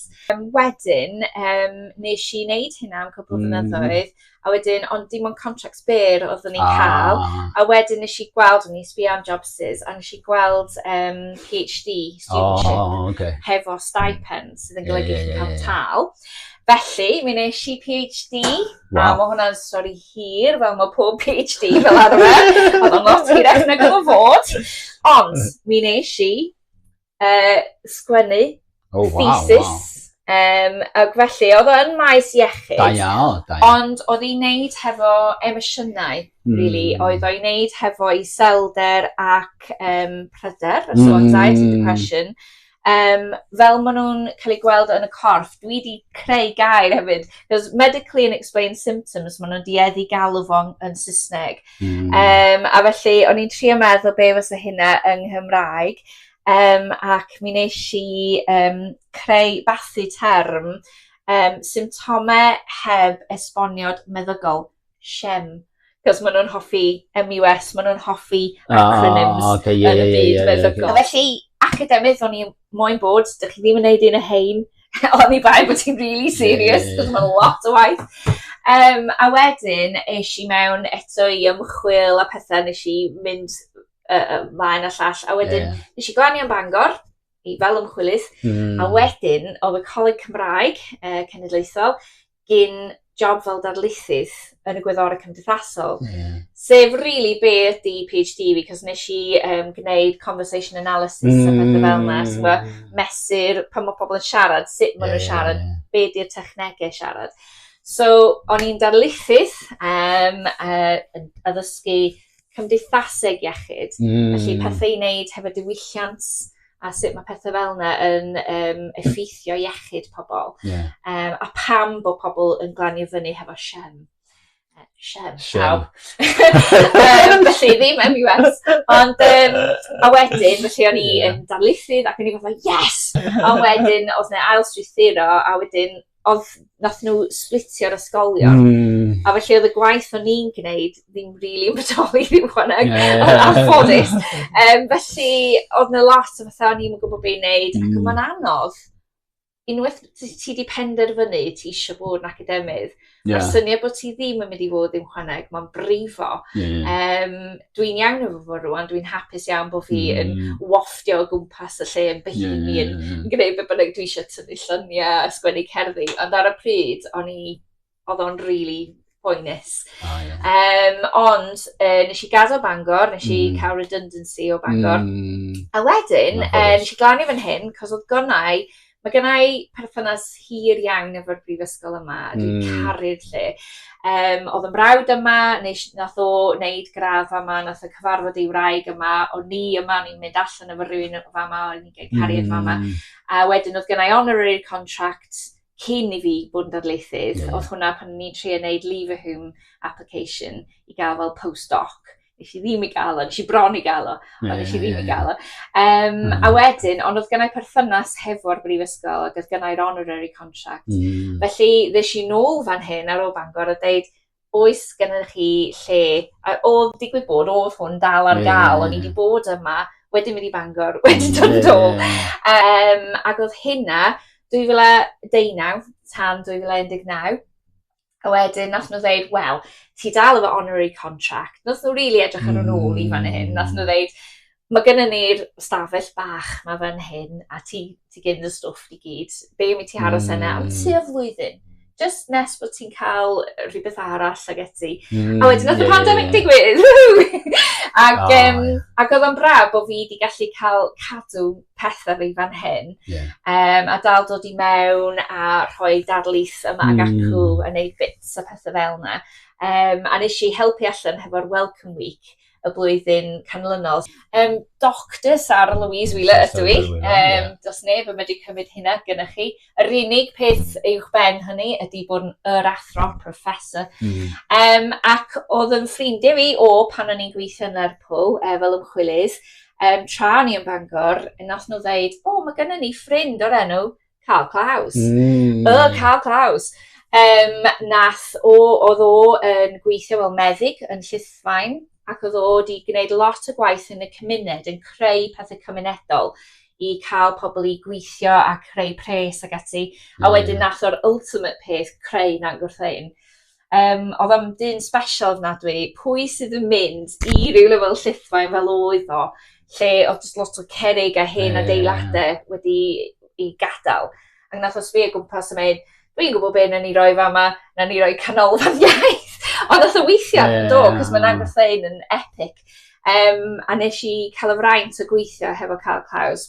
Wedyn nes i wneud hynna am cwbl o flynyddoedd, a wedyn, ond dim ond contracts byr oeddwn i'n cael, a wedyn nes i gweld, o'n i sbio am jobsys, a nes i gweld PhD studentship hefo stipend sydd yn golygu chi'n cael tal. Felly, mi nes i PhD, a mae hwnna'n stori hir, fel mae pob PhD fel arfer, oedd o'n lot hirach nag oedd o fod. Ond, mi nes i sgwennu thesis, ac felly, oedd o'n maes iechyd, ond oedd i'n neud hefo emosiynau, really, oedd o'n neud hefo iselder ac pryder, so anxiety, depression. Fel maen nhw'n cael ei gweld yn y corff, dwi wedi creu gair hefyd, because medically unexplained symptoms, maen nhw'n dieddu galw fo'n yn Saesneg. A felly, o'n i'n trio meddwl be fysa hynna yng Nghymraeg, ac mi nes i creu bathu term symptomau heb esboniad meddygol, SHEM. Cos maen nhw'n hoffi MUS, maen nhw'n hoffi acronyms yn y byd meddygol. Felly, academydd o'n i moyn bod, dych chi ddim yn neud un y hein, o'n i bai bod ti'n really serious, cos mae'n lot o waith. A wedyn, eis i mewn eto i ymchwil a pethau, nes i mynd mlaen a llall, a wedyn, nes i gwani am Bangor, fel ymchwilydd, a wedyn, oedd y Coleg Cymraeg Cenedlaethol, gyn job fel darlithydd yn y gweddorau cymdeithasol. Sef really be ydi PhD fi, cos nes i gwneud conversation analysis a pethau fel yna, so mesur pan mae pobl yn siarad, sut maen nhw'n siarad, be di'r technegau siarad. So, o'n i'n darlithydd a ddysgu cymdeithaseg iechyd, felly pethau i wneud hefo diwylliant a sut mae pethau fel yna yn effeithio iechyd pobl. A pam bod pobl yn glanio fyny hefo SHEM. SHEM. Felly ddim MUS. Ond, a wedyn, felly o'n i yn darlithydd ac o'n i fatha, yes! Ond wedyn, oedd yna ail strwythuro, a wedyn nath nhw splitio'r ysgolion. A felly oedd y gwaith o'n i'n gwneud ddim rili yn bodoli ddim chwaneg, anffodus. Felly oedd yna lot o fatha o'n i'n gwybod beth i wneud, ac yma'n anodd. Unwaith ti di penderfynu ti eisiau bod yn academydd, a'r syniad bod ti ddim yn mynd i fod ddim chwaneg, mae'n brifo. Dwi'n iawn efo fo rwan, dwi'n hapus iawn bod fi yn wafftio o gwmpas y lle yn byhini, yn gwneud beth bynnag dwi eisiau tynnu lluniau, ysgwennu cerddi, ond ar y pryd, oedd o'n really poenus. Ond nes i gadael Bangor, nes i cael redundancy o Bangor, a wedyn nes i glannu fan hyn, cos oedd gonnau, mae gennau perthynas hir iawn efo'r brifysgol yma, a dwi'n caru'r lle. Oedd yn brawd yma, nath o wneud gradd fama, nath o cyfarfod ei wraig yma, o'n ni yma, ni'n mynd allan efo rhywun fama, o'n i'n gael cariad fama. A wedyn oedd gennau honorary contract cyn i fi bod yn darlithydd. Oedd hwnna pan ni'n trio wneud leave a home application i gael fel postdoc. Nes i ddim i gael o, nes i bron i gael o, ond nes i ddim i gael o. A wedyn, ond oedd gennau perthynas hefo'r brifysgol, ac oedd gennau'r honorary contract. Felly, ddys i nôl fan hyn ar ôl Bangor a dweud, oes gennych chi lle, a oedd digwydd bod, oedd hwn dal ar gael, ond i wedi bod yma, wedyn mynd i Bangor, wedyn dod ôl. Ac oedd hynna, 2019 tan 2019, a wedyn, nath nhw dweud, wel, ti dal efo honorary contract. Nath nhw rili edrych ar yn ôl i fan hyn. Nath nhw dweud, mae gennym ni'r stafell bach ma fan hyn, a ti gyn y stwff i gyd. Be mi ti aros yna, am tua flwyddyn. Just nes bod ti'n cael rhywbeth arall ag eti. A wedyn, nath y pandemic digwydd. Ac oedd o'n braf bod fi wedi gallu cael cadw pethau fi fan hyn. A dal dod i mewn a rhoi darlith yma ag acw a wneud bits a pethau fel yna. A nes i helpu allan hefo'r Welcome Week y blwyddyn canlynol. Doctor Sarah Louise Wheeler ydw i. Does neb yn medru cymryd hynna gynnech chi. Yr unig peth uwch ben hynny ydy bod yn yr athro, professor. Ac oedd yn ffrindiau fi o pan o'n i'n gweithio yn Lerpwl fel ymchwilydd. Tra ni yn Bangor, nath nhw dweud, mae gennym ni ffrind o'r enw Carl Claus. Carl Claus. Oedd o yn gweithio fel meddyg yn Llythfaen, ac oedd o wedi gwneud lot o gwaith yn y cymuned, yn creu pethau cymunedol i cael pobl i gweithio a creu pres ag ati. A wedyn nath o'r ultimate peth creu na'n gwrthein. Oedd am dyn special ofnadwy, pwy sydd yn mynd i rywle fel Llythfaen fel oedd o, lle oedd just lot o cerig a hen adeiladau wedi i gadael. Ac nath os fi o gwmpas yn mynd, dwi'n gwybod be na ni roi fama, na ni roi canolfan iaith. Ond oedd y weithiau yn dod, cos mae'n anghyffein yn epic. A nes i cael y fraint o gweithio hefo Carl Claus.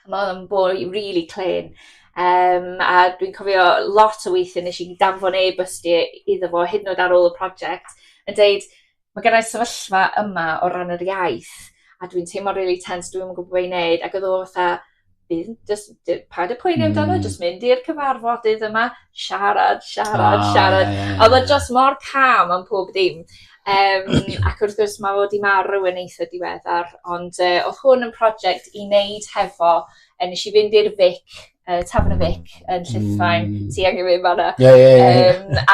Oedd yn boi really clean. A dwi'n cofio lot o weithiau nes i danfon e-bystu iddo fo, hyd yn oed ar ôl y prosiect, yn dweud, mae gennau sefyllfa yma o ran yr iaith, a dwi'n teimlo really tense, dwi'n gwybod beth i wneud, ac oedd o fatha, paid y pwynt amdano, just mynd i'r cyfarfodydd yma, siarad. Oedd o just mor calm am pob dim. Ac wrth gwrs mae fod i marw yn eitha diweddar, ond oedd hwn yn prosiect i wneud hefo, nes i fynd i'r Vic, Tafn y Vic yn Llythfaen, ti angen mynd fan'na.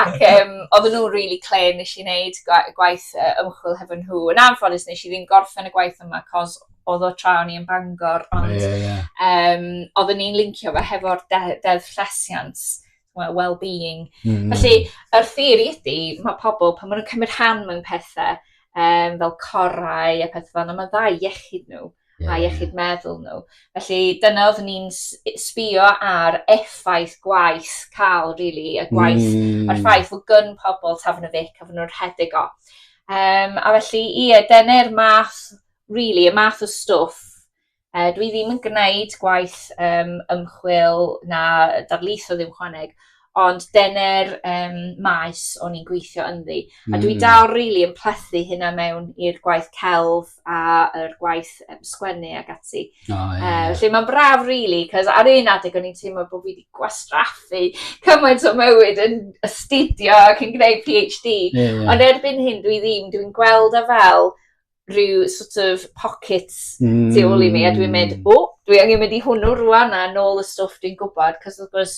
Ac oedd nhw'n really clean, nes i wneud gwaith ymchwil hefo nhw. Yn anffodus nes i ddim gorffen y gwaith yma, cos oedd o tra o'n i yn Bangor, ond oedden ni'n lincio fe hefo'r deddf llesiant, well-being. Felly, yr theori ydy, mae pobl, pan maen nhw'n cymryd rhan mewn pethau, fel corau a pethau fel yna, mae ddau iechyd nhw a iechyd meddwl nhw. Felly, dyna oedden ni'n sbio ar effaith gwaith cael, really, y gwaith, a'r ffaith o gyn pobl Tafn y Vic, a fy nhw'n rhedeg o. A felly, dyna'r math, really, y math o stwff. Dwi ddim yn gwneud gwaith ymchwil na darlitho ddim chwaneg, ond dyna'r maes o'n i'n gweithio ynddi. A dwi dal really yn plethu hynna mewn i'r gwaith celf a yr gwaith sgwennu ag ati. Felly mae'n braf really, cos ar un adeg o'n i'n teimlo bod fi wedi gwastraffu cymaint o mywyd yn astudio ac yn gwneud PhD. Ond erbyn hyn dwi'n gweld y fel rhyw sort of pockets tu ôl i mi, a dwi'n mynd, dwi angen mynd i hwnnw rwan a nôl y stwff dwi'n gwybod, cos wrth gwrs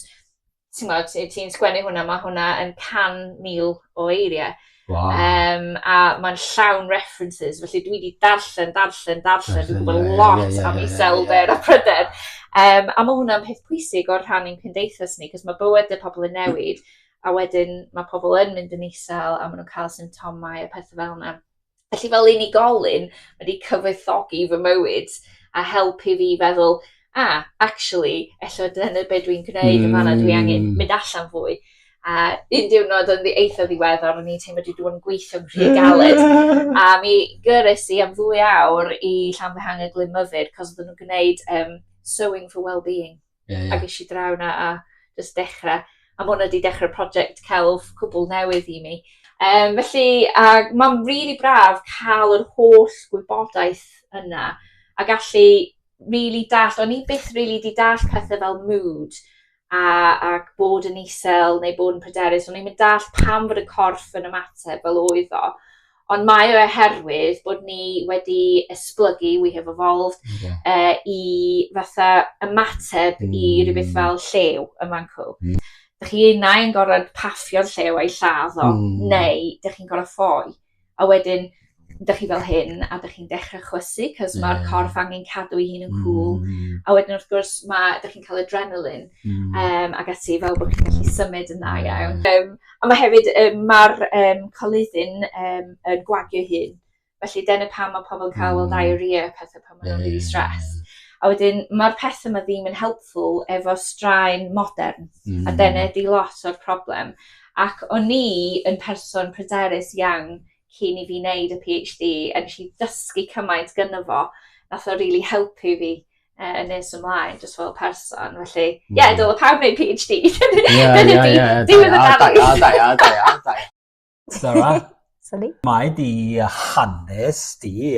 ti'n sgwennu hwnna, mae hwnna yn 100,000 o eiriau. Wow. A mae'n llawn references, felly dwi wedi darllen, dwi'n gwybod lot am Iselder a Prydain. A mae hwnna'n peth pwysig o'r rhan i'n cymdeithas ni, cos mae bywyd y pobl yn newid, a wedyn mae pobl yn mynd yn isel, a maen nhw'n cael symptomau a pethau fel yna. Felly fel unigolyn, mae wedi cyfoethogi fy mywyd a helpu fi feddwl, actually, ella dyna beth dwi'n gwneud yn fan'na, dwi angen mynd allan fwy. A un diwrnod yn eitha ddiweddar, o'n i'n teimlo dwi wedi bod yn gweithio'n rhy galed. A mi gyrres i am 2 awr i Llanfihanged Glyn Myfyr, cos oedden nhw'n gwneud Sewing for Wellbeing. Ac eisiau draw na a just dechrau. A mae hwnna wedi dechrau prosiect celf cwbl newydd i mi. Felly, mae'n rili braf cael yr holl gwybodaeth yna a gallu rili dall, o'n i byth rili di dall pethau fel mood ac bod yn isel neu bod yn pryderus. O'n i'n mynd dall pam fod y corff yn ymateb fel oedd o. Ond mae o oherwydd bod ni wedi esblygu, we have evolved, i fatha ymateb i rhywbeth fel llew ym Mancw. Dych chi unau yn gorfod paffio'r llew a'i lladd o, neu dych chi'n gorfod ffoi. A wedyn, dych chi fel hyn, a dych chi'n dechrau chwysu, cos mae'r corff angen cadw i hun yn cool. A wedyn wrth gwrs, dych chi'n cael adrenalin, ac ati fel bod chi'n gallu symud yn dda iawn. A mae hefyd, mae'r colyddyn yn gwagio hun. Felly, dyna pam mae pobl yn cael diarrhea, pethau pan maen nhw'n really stress. A wedyn, mae'r pethau yma ddim yn helpful efo straen modern, a dyna ydi lot o'r problem. Ac o'n i yn person pryderus iawn cyn i fi wneud y PhD, a nes i ddysgu cymaint gyda fo, nath o really helpu fi yn nes ymlaen, just fel person. Felly, dyle pawb wneud PhD. Sarah, mae di hanes di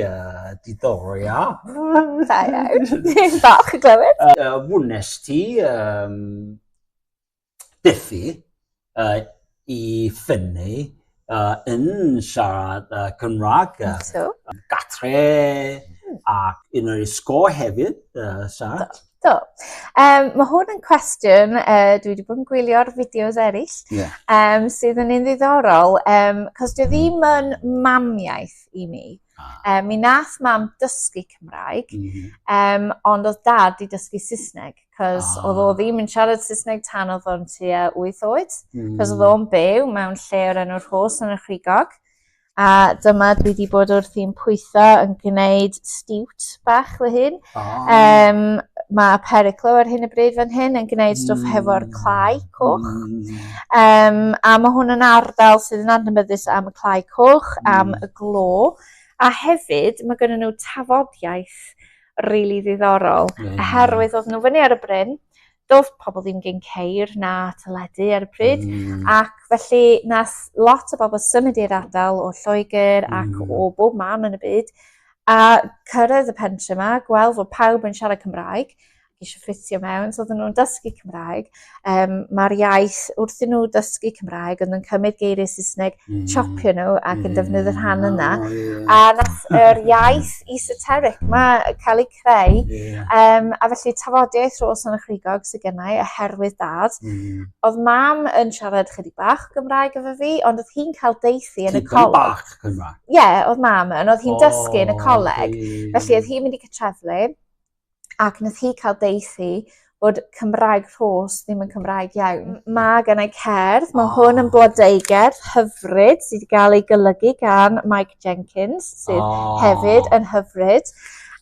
diddorol iawn. Da iawn. Falch y glywed. Wnes ti diffu i ffynnu yn siarad Cymraeg, gatre ac un o'r ysgol hefyd, Sarah. Do. Mae hwn yn cwestiwn, dwi wedi bod yn gwylio'r fideos eraill, sydd yn un ddiddorol, cos dwi ddim yn mamiaeth i mi. Mi nath mam dysgu Cymraeg, ond oedd dad i dysgu Saesneg, cos oedd o ddim yn siarad Saesneg tan oedd o'n tua 8 oed, cos oedd o'n byw mewn lle o'r enw'r Rhos yn y Chrigog. A dyma dwi wedi bod wrthi'n pwytho yn gwneud stiwt bach fy hyn. Mae Periclo ar hyn y bryd fan hyn yn gwneud stwff hefo'r clai coch. A mae hwn yn ardal sydd yn adnabyddus am y clai coch, am y glo. A hefyd mae gyda nhw tafodiaeth rili ddiddorol. Oherwydd oedd nhw fyny ar y bryn, doedd pobl ddim gen ceir na teledu ar y pryd, ac felly nath lot o bobl symud i'r ardal o Lloegr ac o bob man yn y byd, a cyrraedd y pentre yma, gweld fod pawb yn siarad Cymraeg, eisiau ffitio mewn, so oedden nhw'n dysgu Cymraeg. Mae'r iaith wrth nhw dysgu Cymraeg, ond yn cymryd geiriau Saesneg, chopio nhw ac yn defnyddio'r rhan yna. A nath yr iaith esoteric yma cael ei creu, a felly tafodiaeth Rhos yn y Chrigog sydd gennau, oherwydd dad. Oedd mam yn siarad chydig bach Gymraeg efo fi, ond oedd hi'n cael deithi yn y coleg. Bach Cymraeg? Ie, oedd mam yn, oedd hi'n dysgu yn y coleg. Felly oedd hi'n mynd i cytreflu, ac nath hi cael deithi bod Cymraeg Rhos ddim yn Cymraeg iawn. Mae gennau cerdd, mae hwn yn blodeugerdd hyfryd sydd wedi cael ei golygu gan Mike Jenkins, sydd hefyd yn hyfryd.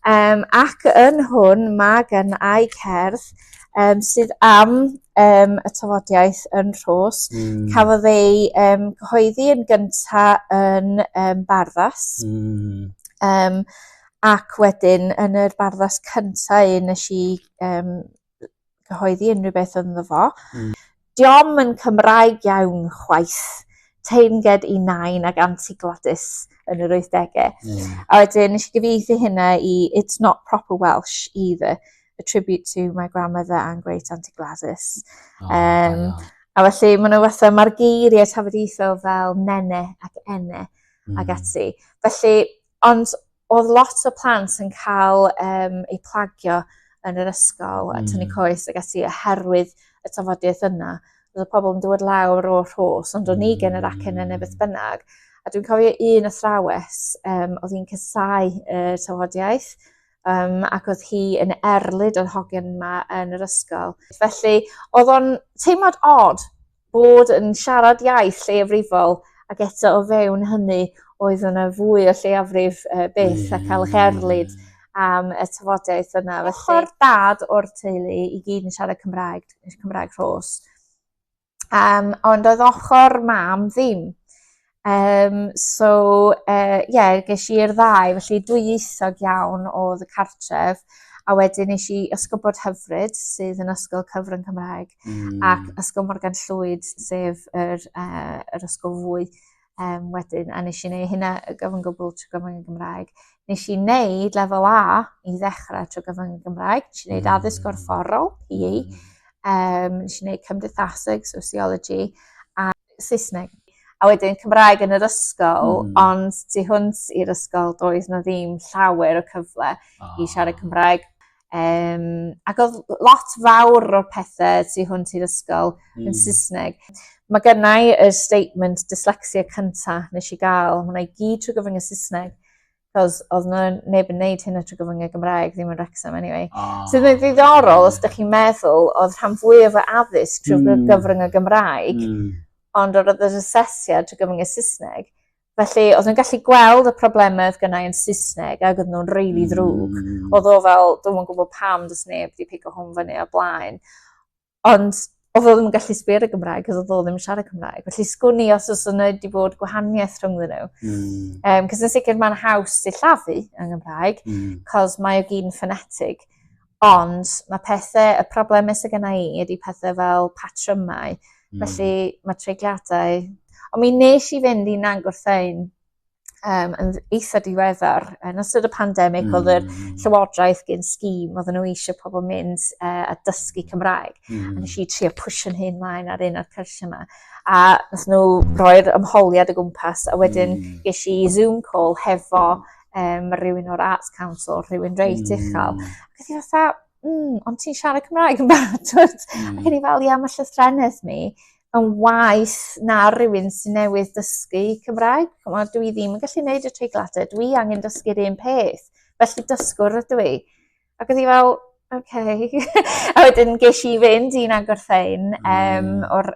Ac yn hwn mae gennau cerdd sydd am y tafodiaeth yn Rhos. Cafodd ei gyhoeddi yn gyntaf yn Barddas. Ac wedyn, yn yr barddas cyntaf nes i gyhoeddi unrhyw beth ynddo fo. Diom yn Cymraeg iawn chwaith. Teyrnged i nain ac Aunty Gladys yn yr 80au. A wedyn nes i gyfieithu hynna i It's Not Proper Welsh either, a tribute to my grandmother and great Aunty Gladys. A felly, mae'r geiriau tafodieithol fel nene ac ene ac ati. Felly, ond oedd lot o plant yn cael eu plagio yn yr ysgol a tynnu coes ac ati oherwydd y tafodiaeth yna. oedd y pobl yn dod lawr o'r Rhos, ond o'n i gen yr acen yn beth bynnag. A dwi'n cofio un athrawes, oedd hi'n cysau y tafodiaeth, ac oedd hi yn erlyd o'r hogian yma yn yr ysgol. Felly, oedd o'n teimlad od bod yn siarad iaith lleiafrifol, ac eto o fewn hynny oedd yna fwy o lleiafrif byth a cael eich erlyd am y tafodiaeth yna. Ochr dad o'r teulu i gyd yn siarad Cymraeg Rhos. Ond oedd ochr mam ddim. Ges i'r ddau, felly dwyieithog iawn oedd y cartref, a wedyn nes i Ysgol Bord Hyfryd, sydd yn ysgol cyfrwng Cymraeg, ac Ysgol Morgan Llwyd, sef yr ysgol fwy wedyn, a nes i wneud hynna gyfan gwbl trwy gyfrwng y Gymraeg. Nes i wneud lefel A i ddechrau trwy gyfrwng y Gymraeg, nes i wneud addysg gorfforol, PE, nes i wneud cymdeithaseg, sociology, a Saesneg. A wedyn Cymraeg yn yr ysgol, ond tu hwnt i'r ysgol doedd na ddim llawer o cyfle i siarad Cymraeg. Ac oedd lot fawr o'r pethau tu hwnt i'r ysgol yn Saesneg. Mae gennau y statement dyslexia cynta nes i gael, mae yna i gyd trwy gyfrwng y Saesneg, cos oedd neb yn neud hynny trwy gyfrwng y Gymraeg, ddim yn Wrexham anyway. Sydd yn ddiddorol, os ydych chi'n meddwl, oedd rhan fwyaf o addysg trwy gyfrwng y Gymraeg, ond oedd yr asesiad trwy gyfrwng y Saesneg. Felly, oedd nhw'n gallu gweld y problemau oedd gynnau yn Saesneg ac oedd nhw'n rili ddrwg. Oedd o fel, dwi'n gwybod pam dys neb wedi pigo hwn fyny o blaen. Ond oedd o ddim yn gallu sbio ar y Gymraeg, cos oedd o ddim yn siarad Cymraeg. Felly sgwni os oes yna wedi bod gwahaniaeth rhwngddyn nhw. Cos yn sicr mae'n haws sillafu yng Gymraeg, cos mae o gyd yn phonetig. Ond mae pethau, y problemau sydd gynnau i ydy pethau fel patrymau. Felly mae treigliadau. Ond mi nes i fynd i Nangwrthein yn eitha diweddar. Yn ystod y pandemig, oedd yr llywodraeth gen sgîm, oedd nhw eisiau pobl mynd a dysgu Cymraeg. A nes i trio pwysio'n hyn mlaen ar un o'r cyrsiau yma. A nes nhw roi'r ymholiad o gwmpas, a wedyn ges i Zoom call hefo rhywun o'r Arts Council, rhywun reit uchel. Ac oedd i fatha, ond ti'n siarad Cymraeg yn barod? Ac o'n i fel, ia, mae llythrennaeth mi yn waith na rhywun sy'n newydd dysgu Cymraeg. Dwi ddim yn gallu gwneud y treigladau, dwi angen dysgu'r un peth, felly dysgwr ydw i. Ac oedd i fel, oce. A wedyn ges i fynd i Nangwrthein o'r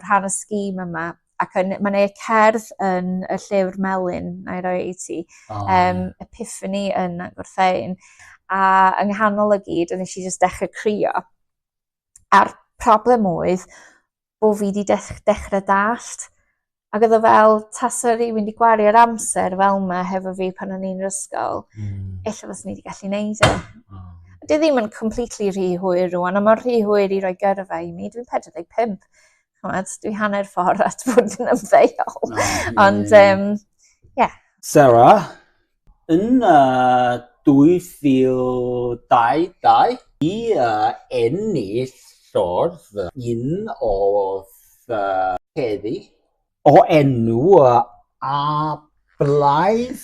rhan y sgîm yma, ac mae'n ei cerdd yn y llyfr Melyn, na i roi i ti, Epiphany yn Nangwrthein. A yng nghanol y gyd, nes i jyst dechrau crio. A'r problem oedd bod fi wedi dechrau dallt. Ac oedd o fel, tasa rhywun wedi gwario'r amser fel yma hefo fi pan o'n i'n ysgol, ella fos ni wedi gallu neud e. Dwi ddim yn completely rhy hwyr rwan, a mae'n rhy hwyr i roi gyrfa i mi. Dwi'n 45. Dwi hanner ffordd at fod yn ymddeol. Ond, ie. Sarah, yn 2022 i enillodd un o'r heddi o enw Ablaid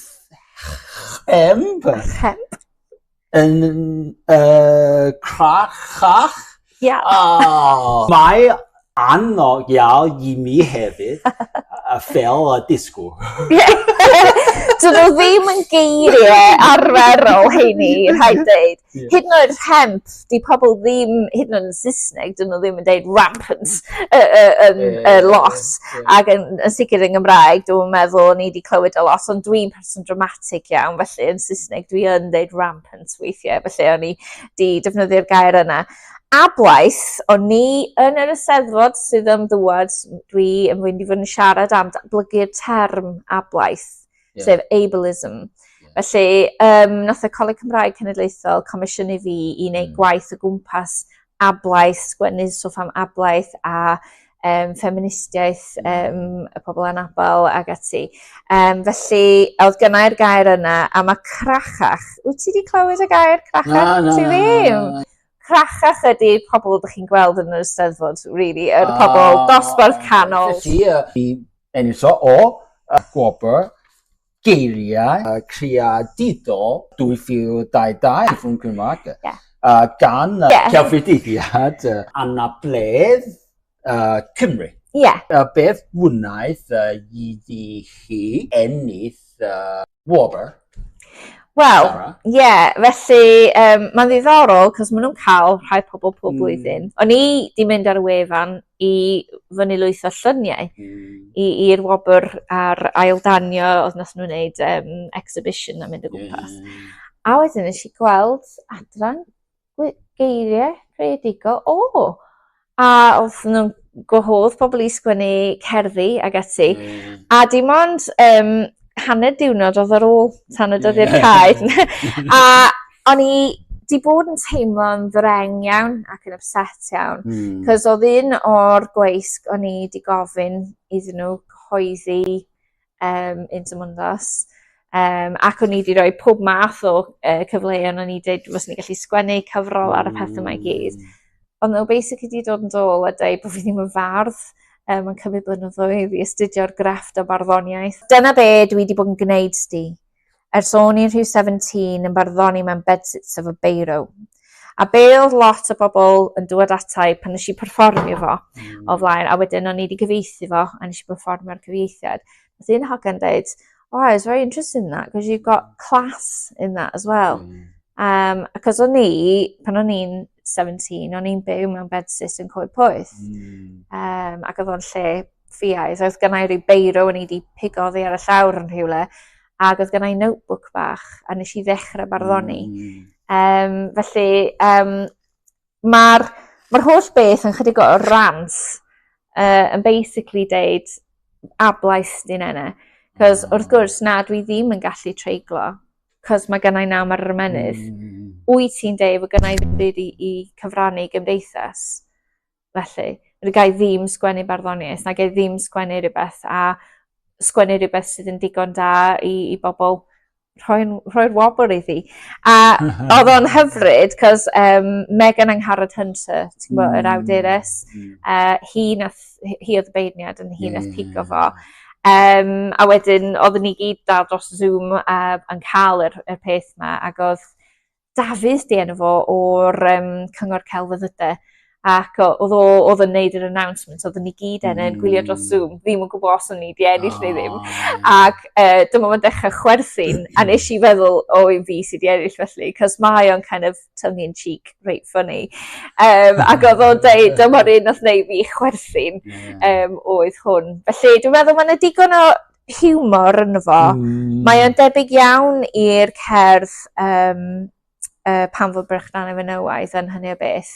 Chemp yn Crachach. Mae anodd iawn i mi hefyd fel disgwyl. Dyn nhw ddim yn geiriau arferol heini, rhaid dweud. Hyd yn oed hemp, di pobl ddim, hyd yn oed yn Saesneg, dyn nhw ddim yn dweud rampant los. Ac yn sicr yn Gymraeg, dwi'n meddwl ni wedi clywed y los, ond dwi'n person dramatig iawn, felly yn Saesneg dwi yn dweud rampant weithiau, felly o'n i di defnyddio'r gair yna. Ablaeth, o'n ni yn yr Eisteddfod sydd am ddwad, dwi yn mynd i fod yn siarad am datblygu'r term ablaeth, sef ableism. Felly, nath y Coleg Cymraeg Cenedlaethol comisiynu fi i wneud gwaith o gwmpas ablaeth, sgwennu stwff am ablaeth a ffeministiaeth y pobl anabl ag ati. Felly, oedd gynnau'r gair yna, a mae crachach. Wyt ti wedi clywed y gair crachach? Ti ddim? Crachach ydy pobl ydych chi'n gweld yn yr Eisteddfod, really, yr pobl dosbarth canol. Felly, enillo o gwobr geiriau creadigol 2022 ffwn Cymraeg gan celfyddyddiad anabledd Cymru. Ie. Beth wnaeth i chi ennill wobr? Wel, Sarah? ie, felly mae'n ddiddorol, cos maen nhw'n cael rhai pobl pob blwyddyn. O'n i di mynd ar y wefan i fyny lwyth o lluniau i'r wobr ar aildanio oedd nath nhw'n wneud exhibition a mynd o gwmpas. A wedyn nes i gweld adran geiriau creadigol, a oedd nhw'n gwahodd pobl i sgwennu cerddi ag ati. A dim ond hanner diwrnod oedd ar ôl tan y dyddi'r cae. A o'n i di bod yn teimlo'n ddreng iawn ac yn upset iawn. Cos oedd un o'r gweisg o'n i di gofyn iddyn nhw cyhoeddi Intermundos. Ac o'n i di roi pob math o cyfleon o'n i dweud fos ni gallu sgwennu cyfrol ar y pethau mae gyd. Ond nhw basically di dod yn dôl a dweud bod fi ddim yn fardd. Mae'n cymryd blynyddoedd i astudio'r grefft o barddoniaeth. Dyna be dwi wedi bod yn gwneud sti. Ers o'n i'n rhyw 17 yn barddoni mewn bedsits efo beiro. A be oedd lot o bobl yn dod atai pan nes i perfformio fo o flaen, a wedyn o'n i wedi cyfieithu fo a nes i perfformio'r cyfieithiad. Oedd un hogan dweud, oh, it's very interesting that, because you've got class in that as well. Acos o'n i, pan o'n i'n 17, o'n i'n byw mewn bedsit yn Coed Poeth. Ac oedd o'n lle ffiaidd. Oedd gennau rhyw beiro o'n i wedi pigoddi ar y llawr yn rhywle. Ac oedd gennau notebook bach a nes i ddechrau barddoni. Felly, mae'r holl beth yn chydig o rant yn basically deud ablais di'n enna. Cos wrth gwrs na dwi ddim yn gallu treiglo. Cos mae gennau nawr ar yr ymenydd. Wyt ti'n deud fod gennau ddim byd i cyfrannu gymdeithas. Felly, rydw i ddim sgwennu barddoniaeth, na gai ddim sgwennu rhywbeth, a sgwennu rhywbeth sydd yn digon da i bobl rhoi'r wobr iddi. A oedd o'n hyfryd, cos Megan Angharad Hunter, ti'n gwybod, yr awdurus, hi oedd y beirniad yn hi nath pigo fo. A wedyn, oedden ni gyd dal dros Zoom yn cael yr peth yma, ac oedd Dafydd di enw fo o'r Cyngor Celfyddydau. Ac oedd yn neud yr announcement, oedden ni gyd yn gwylio dros Zoom, ddim yn gwybod os o'n ni di ennill neu ddim. Ac dyma fo'n dechrau chwerthin, a nes i feddwl, yn fi sydd di ennill felly, cos mae o'n kind of tongue-in-cheek, reit funny. Ac oedd o'n deud, dyma'r un nath neud fi chwerthin, oedd hwn. Felly, dwi'n meddwl mae'n digon o hiwmor yn fo. Mae o'n debyg iawn i'r cerdd Pan fod Brychan efo Nywaith yn hynny o beth.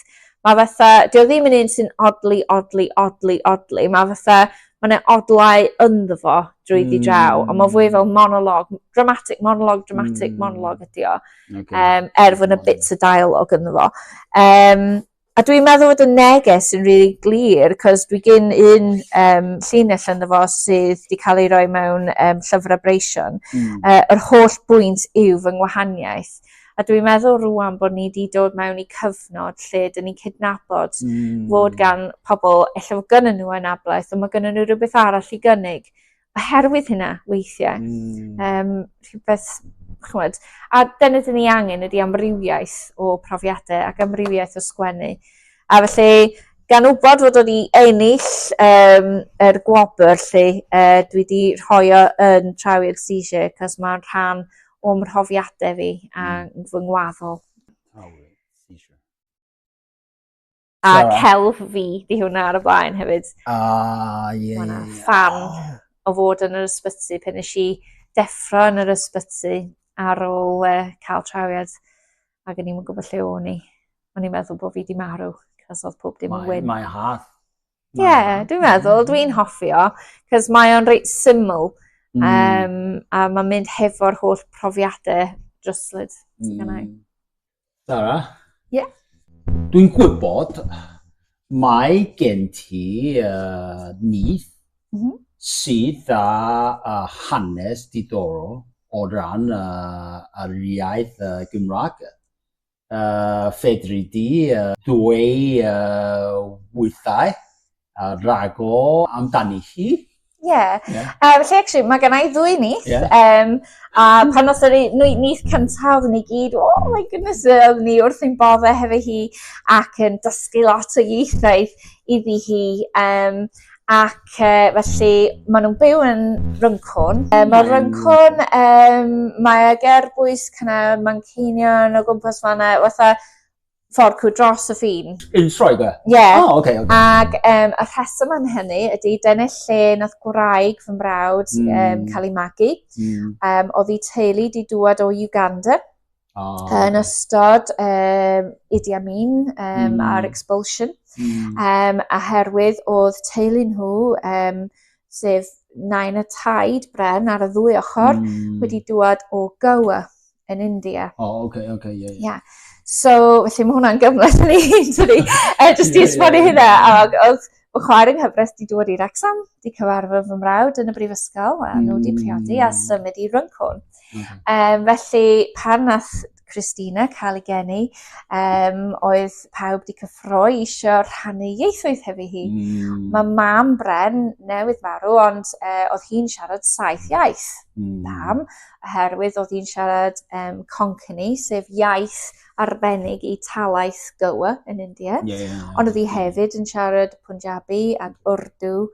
Mae fatha, dio ddim yn un sy'n odli. Mae fatha, mae'n odlau ynddo fo drwy draw, ond mae fwy fel monolog, dramatic monolog ydi o. Fod yna bits o dialog ynddo fo. A dwi'n meddwl bod y neges yn really glir, cos dwi gyn un llinell ynddo fo sydd wedi cael ei roi mewn llyfrau breision. Yr holl bwynt yw fy ngwahaniaeth. A dwi'n meddwl rwan bod ni wedi dod mewn i cyfnod lle dyn ni'n cydnabod fod gan pobl, ella fod gynnyn nhw anablaeth, ond mae gynnyn nhw rhywbeth arall i gynnig. Oherwydd hynna, weithiau. Rhywbeth, chymod. A dyna dyn ni angen ydy amrywiaeth o profiadau ac amrywiaeth o sgwennu. A felly, gan wybod fod wedi ennill yr gwobr lle, dwi wedi rhoi o yn Trawiad Seizure, cos mae'n rhan o'n mhrofiadau fi a fy ngwaddol. A celf fi di hwnna ar y blaen hefyd. Mae'n fan o fod yn yr ysbyty pan nes i deffro yn yr ysbyty ar ôl cael trawiad ac o'n i'n gwybod lle o'n i. O'n i'n meddwl bod fi di marw cos oedd pob dim yn wyn. Mae'n hath. Ie, dwi'n meddwl, dwi'n hoffi o, cos mae o'n reit syml. A mae'n mynd hefo'r holl profiadau dryslyd. Sarah? Ie. Dwi'n gwybod mae gen ti nith sydd â hanes diddorol o ran yr iaith Gymraeg. Fedri di dwy wythau rago amdani hi? Felly, actually, mae gen i ddwy nith. A pan oedd yr nith cyntaf, oedd ni gyd, oh my goodness, oedd ni wrth ein bodde hefo hi ac yn dysgu lot o ieithoedd iddi hi. Ac felly, maen nhw'n byw yn Ryncwn. Mae Ryncwn, mae gerbwys Manceinion o gwmpas fan'na, fatha ffordd cw dros y ffin. In Lloegr? Oh, okay. Ac y rheswm am hynny ydy dyna lle nath gwraig fy mrawd cael ei magu. Oedd ei teulu di dŵad o Uganda yn ystod Idi Amin a'r expulsion. A herwydd oedd teulu nhw, sef Nain y Taid Bren ar y ddwy ochr, wedi dŵad o Goa yn India. So, felly mae hwnna'n gyfnod ni, jyst i esbonio hynna. Oedd fy chwaer yng Nghyfres di dod i Wrecsam, di cyfarfod fy mrawd yn y brifysgol, a nhw di priodi a symud i Ryncwn. Felly, pan nath Christina cael ei geni, oedd pawb di cyffroi eisiau rhannu ieithoedd hefo hi. Mae mam Bren newydd farw, ond oedd hi'n siarad 7 iaith. Pam, oherwydd oedd hi'n siarad Konkani, sef iaith arbennig i talaeth Goa yn India. Ond oedd hi hefyd yn siarad Punjabi ac Urdu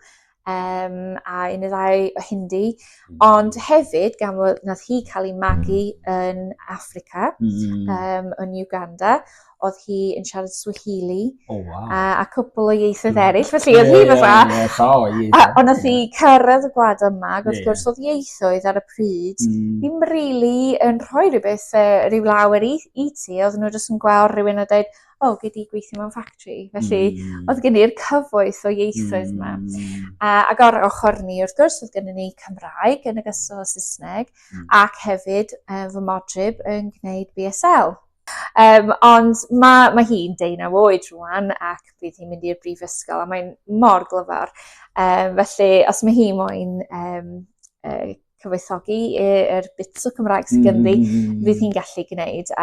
a un o ddau o Hindi. Ond hefyd, gan fod nath hi cael ei magu yn Africa, yn Uganda, oedd hi yn siarad Swahili a cwpl o ieithoedd eraill. Felly oedd hi fatha, ond oedd hi cyrraedd y gwlad yma, ac wrth gwrs oedd ieithoedd ar y pryd, ddim rili yn rhoi rhywbeth rhyw lawer i ti, oedd nhw jyst yn gweld rhywun a dweud, gyd i gweithio mewn ffactri. Felly, oedd gen i'r cyfoeth o ieithoedd yma. Ac o'r ochr ni, wrth gwrs, oedd gen ni Cymraeg yn ogystal o Saesneg, ac hefyd fy modryb yn gwneud BSL. Ond mae hi'n 19 oed rwan ac bydd hi'n mynd i'r brifysgol a mae'n mor glyfar. Felly, os mae hi moyn cyfoethogi yr bits o Cymraeg sydd ganddi, fydd hi'n gallu gwneud.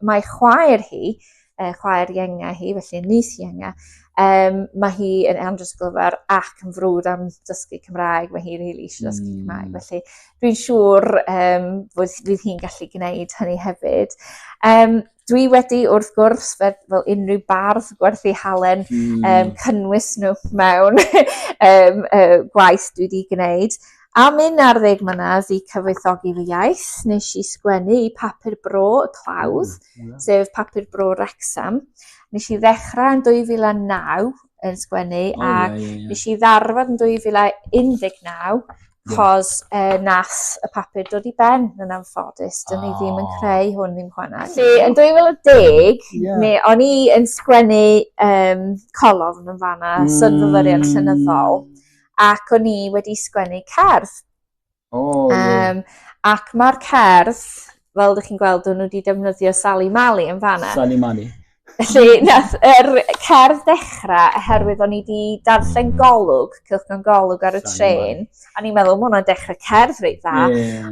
Mae chwaer hi, chwaer ienga hi, felly nis ienga, mae hi yn andros glyfar ac yn frwd am dysgu Cymraeg, mae hi rili eisiau dysgu Cymraeg, felly dwi'n siŵr fydd hi'n gallu gwneud hynny hefyd. Dwi wedi wrth gwrs, fel unrhyw bardd gwerthu halen, cynnwys nhw mewn gwaith dwi wedi gwneud. Am 11 mlynedd i cyfoethogi fy iaith, nes i sgwennu i Papur Bro y Clawdd, sef Papur Bro Wrecsam. Nes i ddechrau yn 2009 yn sgwennu, ac nes i ddarfod yn 2019, chos nath y papur dod i ben yn anffodus, dyn ni ddim yn creu hwn ddim chwana. Felly, yn 2010, o'n i yn sgwennu colofn yn fanna, synfyfyriad llenyddol, ac o'n i wedi sgwennu cerdd. Ac mae'r cerdd, fel ydych chi'n gweld, o'n nhw wedi defnyddio Sally Mali yn fanna. Sally Mali. Felly, nath yr cerdd dechrau oherwydd o'n i wedi darllen golwg, cylchgan golwg ar y tren, a ni'n meddwl, mae hwnna'n dechrau cerdd reit dda.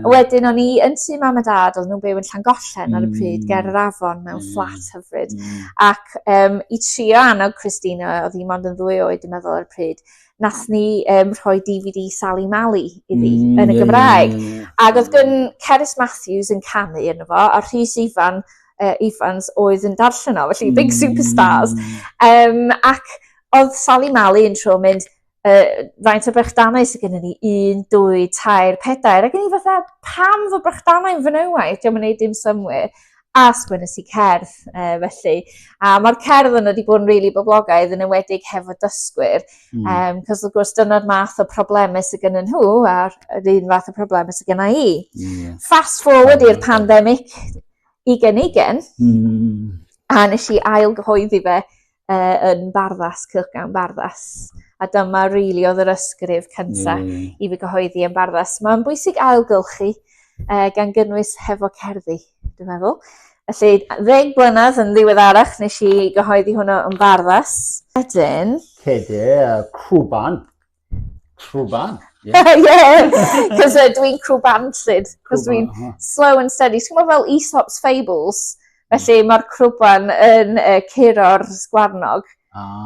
Wedyn, o'n i yn tŷ mam a dad, oedd nhw'n byw yn Llangollen ar y pryd, ger yr afon mewn fflat hyfryd. Ac i trio annog Christina, oedd hi mond yn 2 oed, dwi'n meddwl ar y pryd, nath ni rhoi DVD Sally Mali iddi yn y Gymraeg. Ac oedd gan Cerys Matthews yn canu yno fo, a Rhys Ifans oedd yn darllen o, felly big superstars. Ac oedd Sally Mali yn tro mynd, faint o brechdannau sydd gennym ni, 1, 2, 3, 4, ac yn i fatha, pam fo brechdannau'n fenywaidd, diolch yn gwneud dim symwyr, a sgwennes i cerdd felly. A mae'r cerdd yna wedi bod yn rili boblogaidd yn enwedig hefo dysgwyr, cos wrth gwrs dyna'r math o problemau sydd gennym nhw, a'r un fath o problemau sydd gennym i. Fast forward i'r pandemic 2020, a nes i ail gyhoeddi fe yn Barddas, Cylchgan Barddas. A dyma rili oedd yr ysgrif cyntaf i fi gyhoeddi yn Barddas. Mae'n bwysig ailgylchu gan gynnwys hefo cerddi, dwi'n meddwl. Felly, 10 blynedd yn ddiweddarach nes i gyhoeddi hwnnw yn Barddas. Wedyn... Crwban. Crwban. Cos dwi'n crwbantlyd, cos dwi'n slow and steady. Sgwm fel Aesop's Fables, felly mae'r crwban yn curo'r sgwarnog,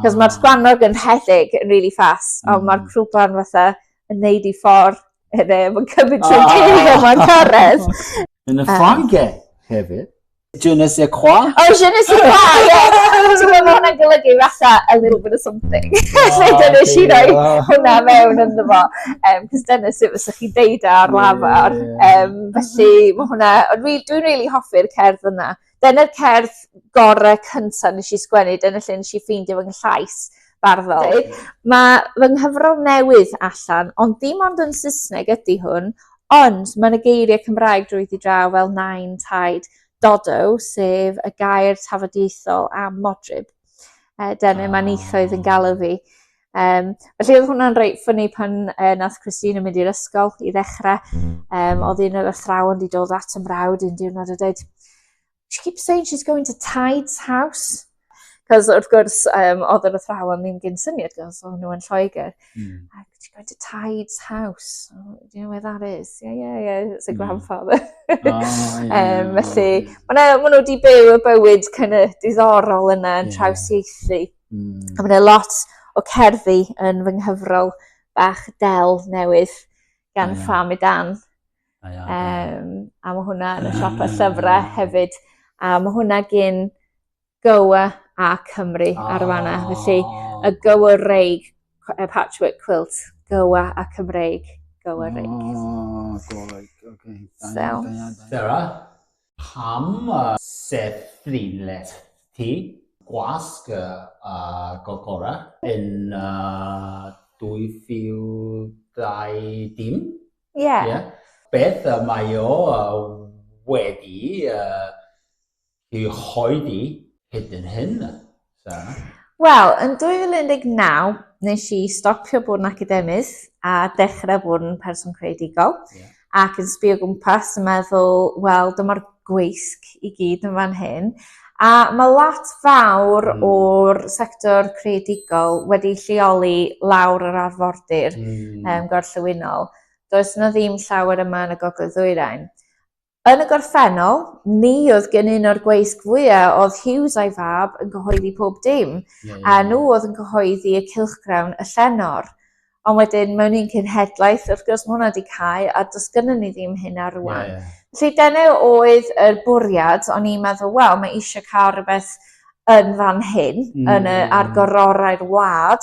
cos mae'r sgwarnog yn rhedeg yn really fast, ond mae'r crwban fatha yn neud i ffordd yn cymryd trwy geiriau mae'n cyrraedd. Yn y Ffrangeg hefyd. Je ne sais quoi. Oh, je ne sais quoi, ie. Ti'n gwybod ma hwnna'n golygu fatha a little bit of something. Felly dyna si roi hwnna mewn ynddo fo. Cos dyna sut fysa chi deud ar lafar. Felly ma hwnna, dwi'n really hoffi'r cerdd yna. Dyna'r cerdd gorau cyntaf nes i sgwennu, dyna lle nes i ffeindio fy llais barddol. Mae fy nghyfrol newydd allan, ond dim ond yn Saesneg ydy hwn, ond mae yna geiriau Cymraeg drwydd i draw fel nain, taid, dodo, sef y gair tafodieithol am modryb. Dyna mae neithoedd yn galw fi. Felly oedd hwnna'n reit ffynnu pan nath Christine yn mynd i'r ysgol i ddechrau. Oedd un o'r athrawon wedi dod at y mrawd un diwrnod a dweud, she keeps saying she's going to Tide's house. Cos wrth gwrs, oedd yr athrawon ddim gen syniad, cos oedd nhw yn Lloegr. She's going to Tide's house. Oh, do you know where that is? Yeah, it's a grandfather. Felly, maen nhw wedi byw y bywyd diddorol yna yn trawsieithu. A maen nhw lot o cerddi yn fy nghyfrol bach del newydd gan Ffam i Dan. A mae hwnna yn y siopa llyfrau hefyd. A mae hwnna gen Goa a Cymru ar fanna. Felly, y Goa Reig patchwork quilt, Goa a Cymreig, Goa Reig. Goa, okay. Sarah, pam sefrinlet ti gwasg gogora yn 2020? Ie. Beth mae o wedi cyhoeddi hyd yn hyn, Sarah? Wel, yn 2019, nes i stopio bod yn academydd a dechrau bod yn person creadigol. Ac yn sbio gwmpas yn meddwl, wel, dyma'r gweisg i gyd yn fan hyn. A mae lot fawr o'r sector creadigol wedi lleoli lawr yr arfordir gorllewinol. Does yna ddim llawer yma yn y Gogledd Ddwyrain. Yn y gorffennol, ni oedd gen un o'r gweisg fwyaf oedd Hughes a'i fab yn cyhoeddi pob dim. A nhw oedd yn cyhoeddi y cylchgrawn y llenor. Ond wedyn, mewn un cenhedlaeth, wrth gwrs mae hwnna wedi cael, a does gynnu ni ddim hynna rwan. Felly dyna oedd y bwriad, o'n i'n meddwl, wel, mae eisiau cael rhywbeth yn fan hyn, ar gororau'r wlad.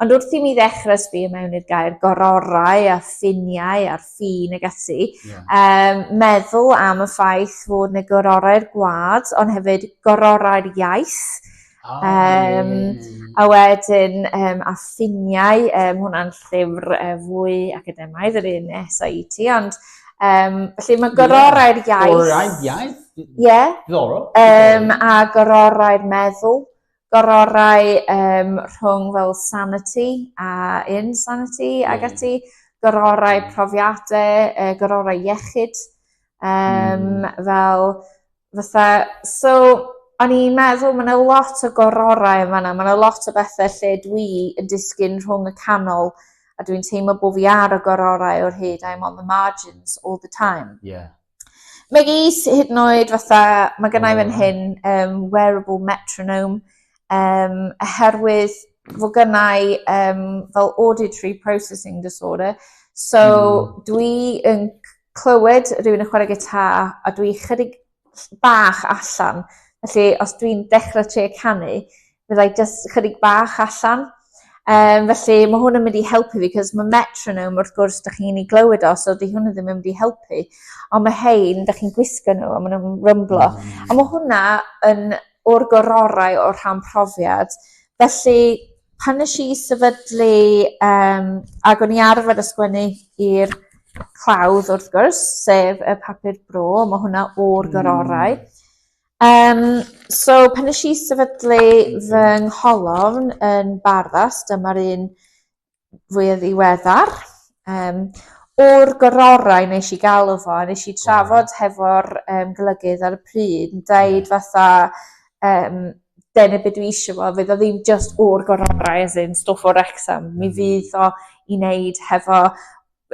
Ond wrth i mi ddechrau sbio mewn i'r gair gororau a ffiniau a'r ffin ag ati, meddwl am y ffaith fod yna gororau'r gwlad, ond hefyd gororau'r iaith. A wedyn, a ffiniau, hwnna'n llyfr fwy academaidd, yr un SIT, ond felly mae gororau'r iaith. Gororau'r iaith? Ie. Ddorol. A gororau'r meddwl. Gororau rhwng fel sanity a insanity ag ati, gororau profiadau, gororau iechyd, fel fatha, so o'n i'n meddwl mae yna lot o gororau yma, mae yna lot o bethau lle dwi yn disgyn rhwng y canol a dwi'n teimlo bod fi ar y gororau o'r hyd, I'm on the margins all the time. Mae gys hyd yn oed fatha, mae gennau fan hyn wearable metronome, oherwydd fod gennau fel auditory processing disorder. So dwi yn clywed rhywun yn chwarae gitar a dwi chydig bach allan. Felly os dwi'n dechrau tre canu, byddai just chydig bach allan. Felly mae hwn yn mynd i helpu fi, cos mae metronome wrth gwrs da chi'n ei glywed o, so di hwnna ddim yn mynd i helpu. Ond mae hein, da chi'n gwisgo nhw, a maen nhw'n rymblo. A mae hwnna yn o'r gororau o'r rhan profiad. Felly, pan nes i sefydlu, ac o'n i arfer ysgwennu i'r clawdd wrth gwrs, sef y papur bro, mae hwnna o'r gororau. So, pan nes i sefydlu fy ngholofn yn Barddas, dyma'r un fwy o ddiweddar, o'r gororau nes i galw fo, nes i trafod hefo'r golygydd ar y pryd, yn dweud fatha, dyna beth dwi eisiau fo, fydd o ddim just o'r gororau, as in stwff o Wrexham. Mi fydd o i wneud hefo,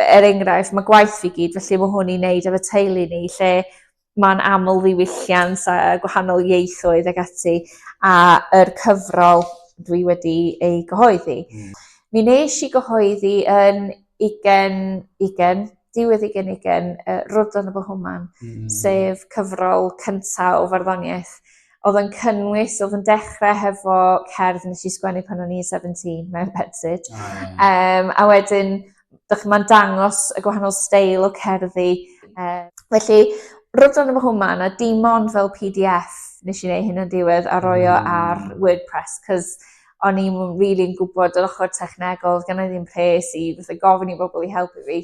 enghraifft, mae gwaith fi gyd, felly mae hwn i wneud efo teulu ni, lle mae'n aml ddiwylliant a gwahanol ieithoedd ag ati, a yr cyfrol dwi wedi ei gyhoeddi. Mi nes i gyhoeddi yn diwedd 20 Rwdon y Bohwman, sef cyfrol cyntaf o farddoniaeth. Oedd yn cynnwys, oedd yn dechrau hefo cerdd nes i sgwennu pan o'n i 17 mewn Bedsit. A wedyn, mae'n dangos y gwahanol steil o cerddi. Felly, Rwdon y Bohwman a dim ond fel PDF nes i wneud hyn yn diwedd a roi o ar WordPress, cos o'n i'n rili'n gwybod yr ochr technegol, gan i ddim pres i gofyn i bobl i helpu fi,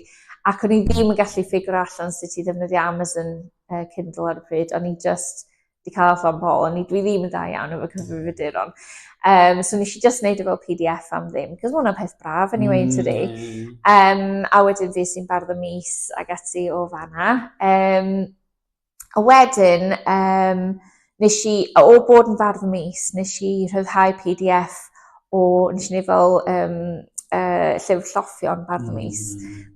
ac o'n i ddim yn gallu ffigur allan sut i ddefnyddio Amazon Kindle ar y pryd, o'n i just di cael allan bol, dwi ddim yn da iawn efo cyfrifiaduron. So nes i just wneud e fel PDF am ddim, cos hwnna'n peth braf anyway today. A wedyn fi sy'n bardd y mis ag ati o fanna. A wedyn, nes i, o bod yn bardd y mis, nes i rhyddhau PDF nes i wneud fel llyfr lloffion bardd y mis.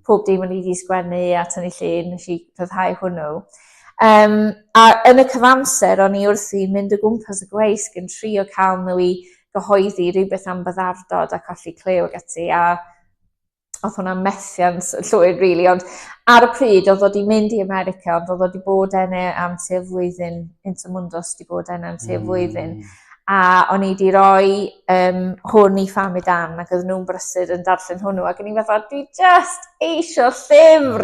Pob dim o'n i wedi sgwennu a tynnu llun, nes i rhyddhau hwnnw. A yn y cyfamser, o'n i wrthi mynd o gwmpas y gweisg yn trio cael nhw i gyhoeddi rhywbeth am byddardod a colli clew ag ati, a oedd hwnna'n methiant llwyr, really, ond ar y pryd oedd wedi mynd i America, ond oedd wedi bod enne am tua flwyddyn, Intermundos wedi bod enne am tua flwyddyn, a o'n i wedi rhoi hwn i ffam i dan, ac oedd nhw'n brysur yn darllen hwnnw, ac o'n i'n meddwl, dwi just eisiau llyfr.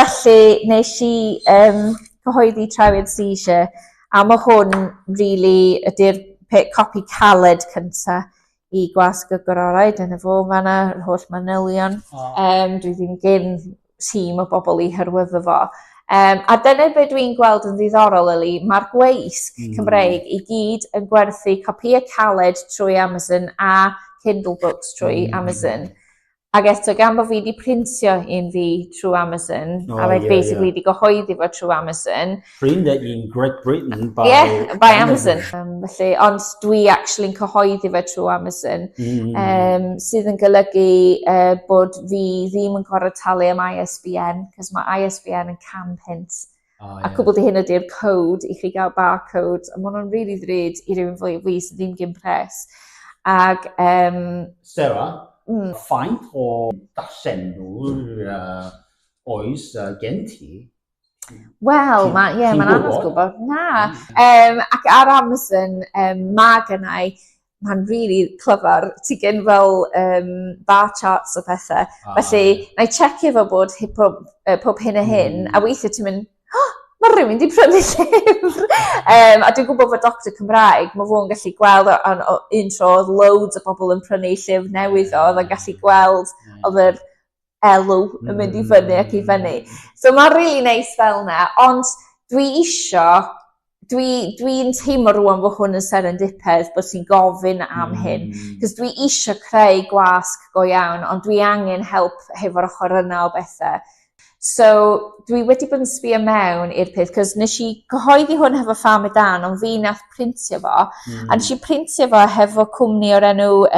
Felly, nes i cyhoeddi Trawiad Seizure, a mae hwn, really, ydy'r copi caled cynta i Gwasg y Gororau, dyna fo fan'na, yr holl manylion. Dwi ddim gen tîm o bobl i hyrwyddo fo. A dyna beth dwi'n gweld yn ddiddorol, Eli, mae'r gweisg Cymreig i gyd yn gwerthu copïau caled trwy Amazon a Kindle Books trwy Amazon. Ac eto, gan bod fi wedi printio un fi trwy Amazon, a fe basically wedi gyhoeddi fo trwy Amazon. Printed in Great Britain by, by Amazon. Felly, ond dwi actually'n cyhoeddi fo trwy Amazon, sydd yn golygu bod fi ddim yn gorfod talu am ISBN, cos mae ISBN yn £100. A cwbl di hyn ydy'r code, i chi gael barcode, a mae hwnna'n really ddrud i rywun fwy fi sydd ddim gyn pres. Ag, Sarah? Faint o darllenwr oes gen ti? Wel, mae'n anodd gwybod. Na. Ac ar Amazon, mae gennau, mae'n really clyfar, ti gen fel bar charts o pethau. Felly, na i checio fo bod pob hyn a hyn, a weithio ti'n mynd, mae rhywun wedi prynu llyfr. A dwi'n gwybod fod Doctor Cymraeg, mae fo'n gallu gweld un tro oedd loads o bobl yn prynu llyfr newydd oedd yn gallu gweld oedd yr elw yn mynd i fyny ac i fyny. So mae'n really neis fel yna, ond dwi'n teimlo rwan fod hwn yn serendipedd bod ti'n gofyn am hyn, cos dwi eisiau creu gwasg go iawn, ond dwi angen help hefo'r ochr yna o bethau. So, dwi wedi bod yn sbio mewn i'r peth, cos nes i gyhoeddi hwn hefo ffam i dan, ond fi nath printio fo, a nes i printio fo hefo cwmni o'r enw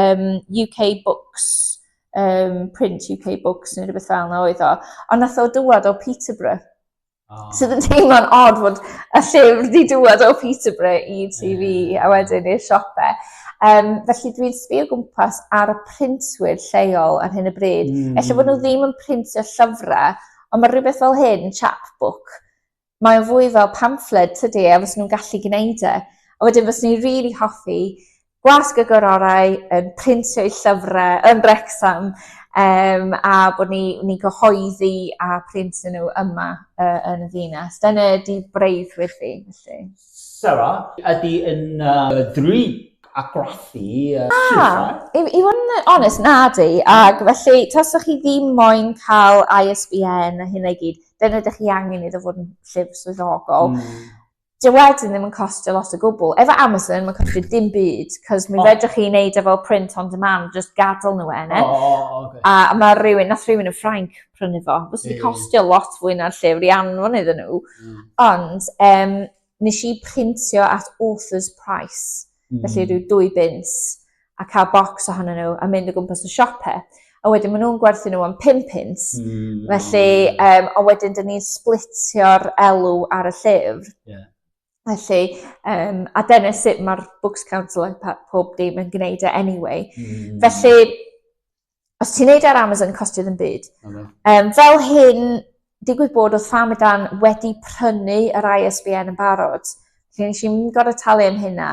UK Books, Print UK Books, neu rhywbeth fel yna oedd o, ond nath o dywad o Peterborough. Sydd yn teimlo'n odd fod y llyfr wedi dywad o Peterborough i TV a wedyn i'r siopau. Felly dwi'n sbio gwmpas ar y printwyr lleol ar hyn y bryd. Felly bod nhw ddim yn printio llyfrau, ond mae rhywbeth fel hyn, chapbook, mae'n fwy fel pamphlet tydi, a fes nhw'n gallu gwneud e. A wedyn fes ni'n really hoffi Gwasg y Gororau yn printio llyfrau yn Wrexham, a bod ni'n gyhoeddi a printio nhw yma yn y ddinas. Dyna di breuddwyr fi. Sarah, ydy yn drwy a graffu llyfrau? I fod yn onest, na di. Ac felly, tasach chi ddim moyn cael ISBN a hynna i gyd, dyna ydych chi angen iddo fod yn llyfr swyddogol. Dy wedyn ddim yn costio lot o gwbl. Efo Amazon, mae'n costio dim byd, cos mi fedrwch chi wneud efo print on demand, just gadael nhw enne. A mae nath rhywun yn Ffrainc prynu fo. Fos di costio lot fwy na'r llyfr i anfon iddyn nhw. Ond, nes i printio at author's price. Felly rhyw 2 bins, a cael bocs ohonyn nhw, a mynd o gwmpas y siopau. A wedyn maen nhw'n gwerthu nhw am 5 pence. Felly, a wedyn dyn ni'n splitio'r elw ar y llyfr. Felly, a dyna sut mae'r Books Council a pob dim yn gwneud e anyway. Felly, os ti'n neud ar Amazon, costio ddim byd. Fel hyn, digwydd bod oedd Famadan wedi prynu yr ISBN yn barod. Lle nes i'n gorau talu am hynna.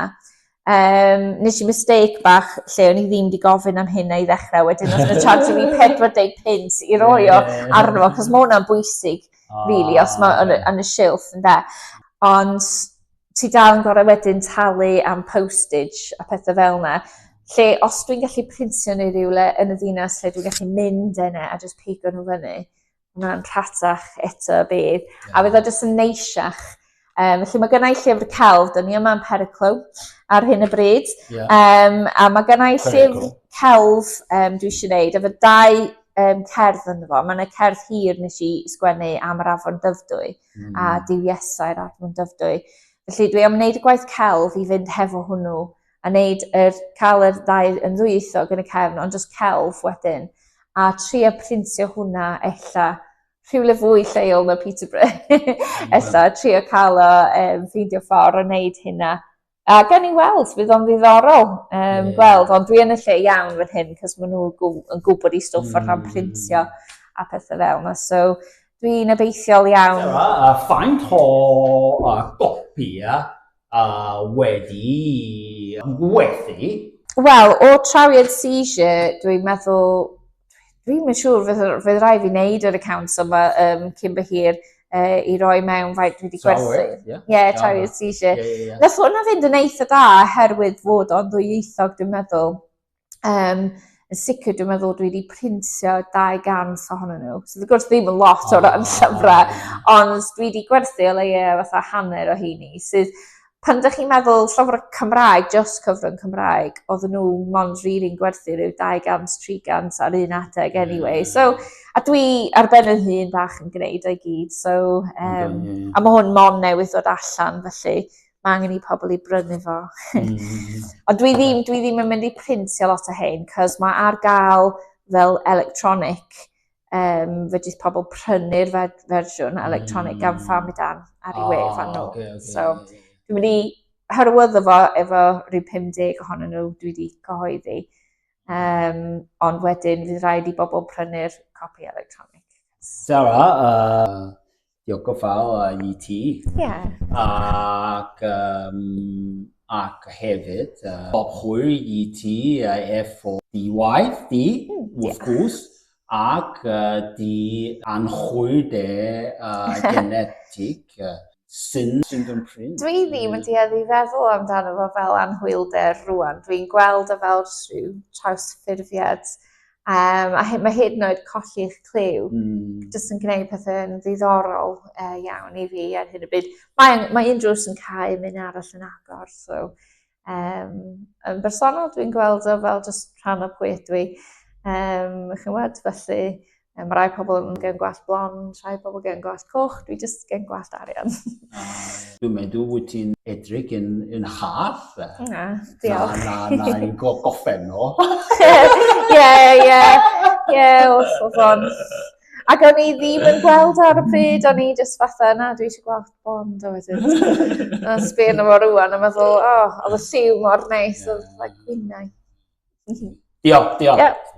Nes i mistake bach lle o'n i ddim wedi gofyn am hynna i ddechrau. Wedyn os yna charge fi 40 pint i roi o arno fo, cos mae hwnna'n bwysig, really, os mae yn y shilff, ynda. Ond ti dal yn gorau wedyn talu am postage a pethau fel yna. Lle os dwi'n gallu printio neu rhywle yn y ddinas lle dwi'n gallu mynd yna a just pigo nhw fyny, mae'n rhatach eto bydd. A fydd o jyst yn neisiach. Felly mae gennau llyfr celf, dyn ni yma yn Periclo ar hyn y bryd. A mae gennau llyfr celf dwi eisiau gwneud, efo 2 cerdd yn fo. Mae yna cerdd hir nes i sgwennu am yr Afon Dyfrdwy a Diwiesau'r Afon Dyfrdwy. Felly dwi am wneud y gwaith celf i fynd hefo hwnnw a cael yr 2 yn ddwyieithog yn y cefn, ond just celf wedyn. A trio printio hwnna ella rhywle fwy lleol na Peterborough. Ella, trio cael o ffeindio ffordd o wneud hynna. A gan i weld, fydd o'n ddiddorol gweld, ond dwi yn y lle iawn fan hyn, cos maen nhw yn gwybod i stwff o'r rhan printio a pethau fel yna. So, dwi'n obeithiol iawn. Faint o gopi wedi gwethu? Wel, o trawiad seizure, dwi'n meddwl, dwi'n yn siŵr fydd rai fi wneud yr accounts yma cyn by hir i roi mewn faint dwi wedi gwerthu. Ie, trawiad seizure. Nath hwnna fynd yn eitha da herwydd fod o'n ddwyieithog, dwi'n meddwl. Yn sicr, dwi'n meddwl dwi wedi printio 200 ohonyn nhw. So, gwrs ddim yn lot o ran llyfrau, ond dwi wedi gwerthu o leia fatha hanner o heini, sydd pan ydych chi'n meddwl llyfr Cymraeg, just cyfrwng Cymraeg, oedden nhw mond rili'n gwerthu rhyw 200-300 ar un adeg anyway. So, a dwi ar ben yn hun bach yn gwneud o'i gyd. So, a mae hwn mon newydd ddod allan, felly mae angen i pobl i brynu fo. Ond dwi ddim yn mynd i printio lot o hyn, cos mae ar gael fel electronic, fedrith pobl prynu'r fersiwn electronic gan Famadan ar ei wefan nhw. So, dwi'n mynd i hyrwyddo fo efo rhyw 50 ohonyn nhw dwi wedi cyhoeddi. Ond wedyn fydd rhaid i bobl prynu'r copi electronic. Sarah, diolch o fawr i ti. Ac hefyd, bob hwyr i ti efo di waith di, wrth gwrs, ac di anhwylder genetig. Syndrome print. Dwi ddim yn dueddu feddwl amdano fo fel anhwylder rwan. Dwi'n gweld o fel rhyw trawsffurfiad. A mae hyd yn oed colli'ch cliw. Jyst yn gwneud pethau'n ddiddorol iawn i fi ar hyn o bryd. Mae unrhyw sy'n cael mynd arall yn agor. So, yn bersonol dwi'n gweld o fel jyst rhan o pwy ydw i. Chymod, felly mae rai pobl yn gen gwallt blond, rai pobl gen gwallt coch, dwi jyst gen gwallt arian. Dwi'n meddwl wyt ti'n edrych yn harth. Na, diolch. Na'n goffen o. Ie, wrth o'n. Ac o'n i ddim yn gweld ar y pryd, o'n i jyst fatha, na, dwi eisiau gwallt blond o wedyn. Na, sbyn efo rwan, a meddwl, oedd y lliw mor neis, oedd like gwynnau. Diolch. Diolch.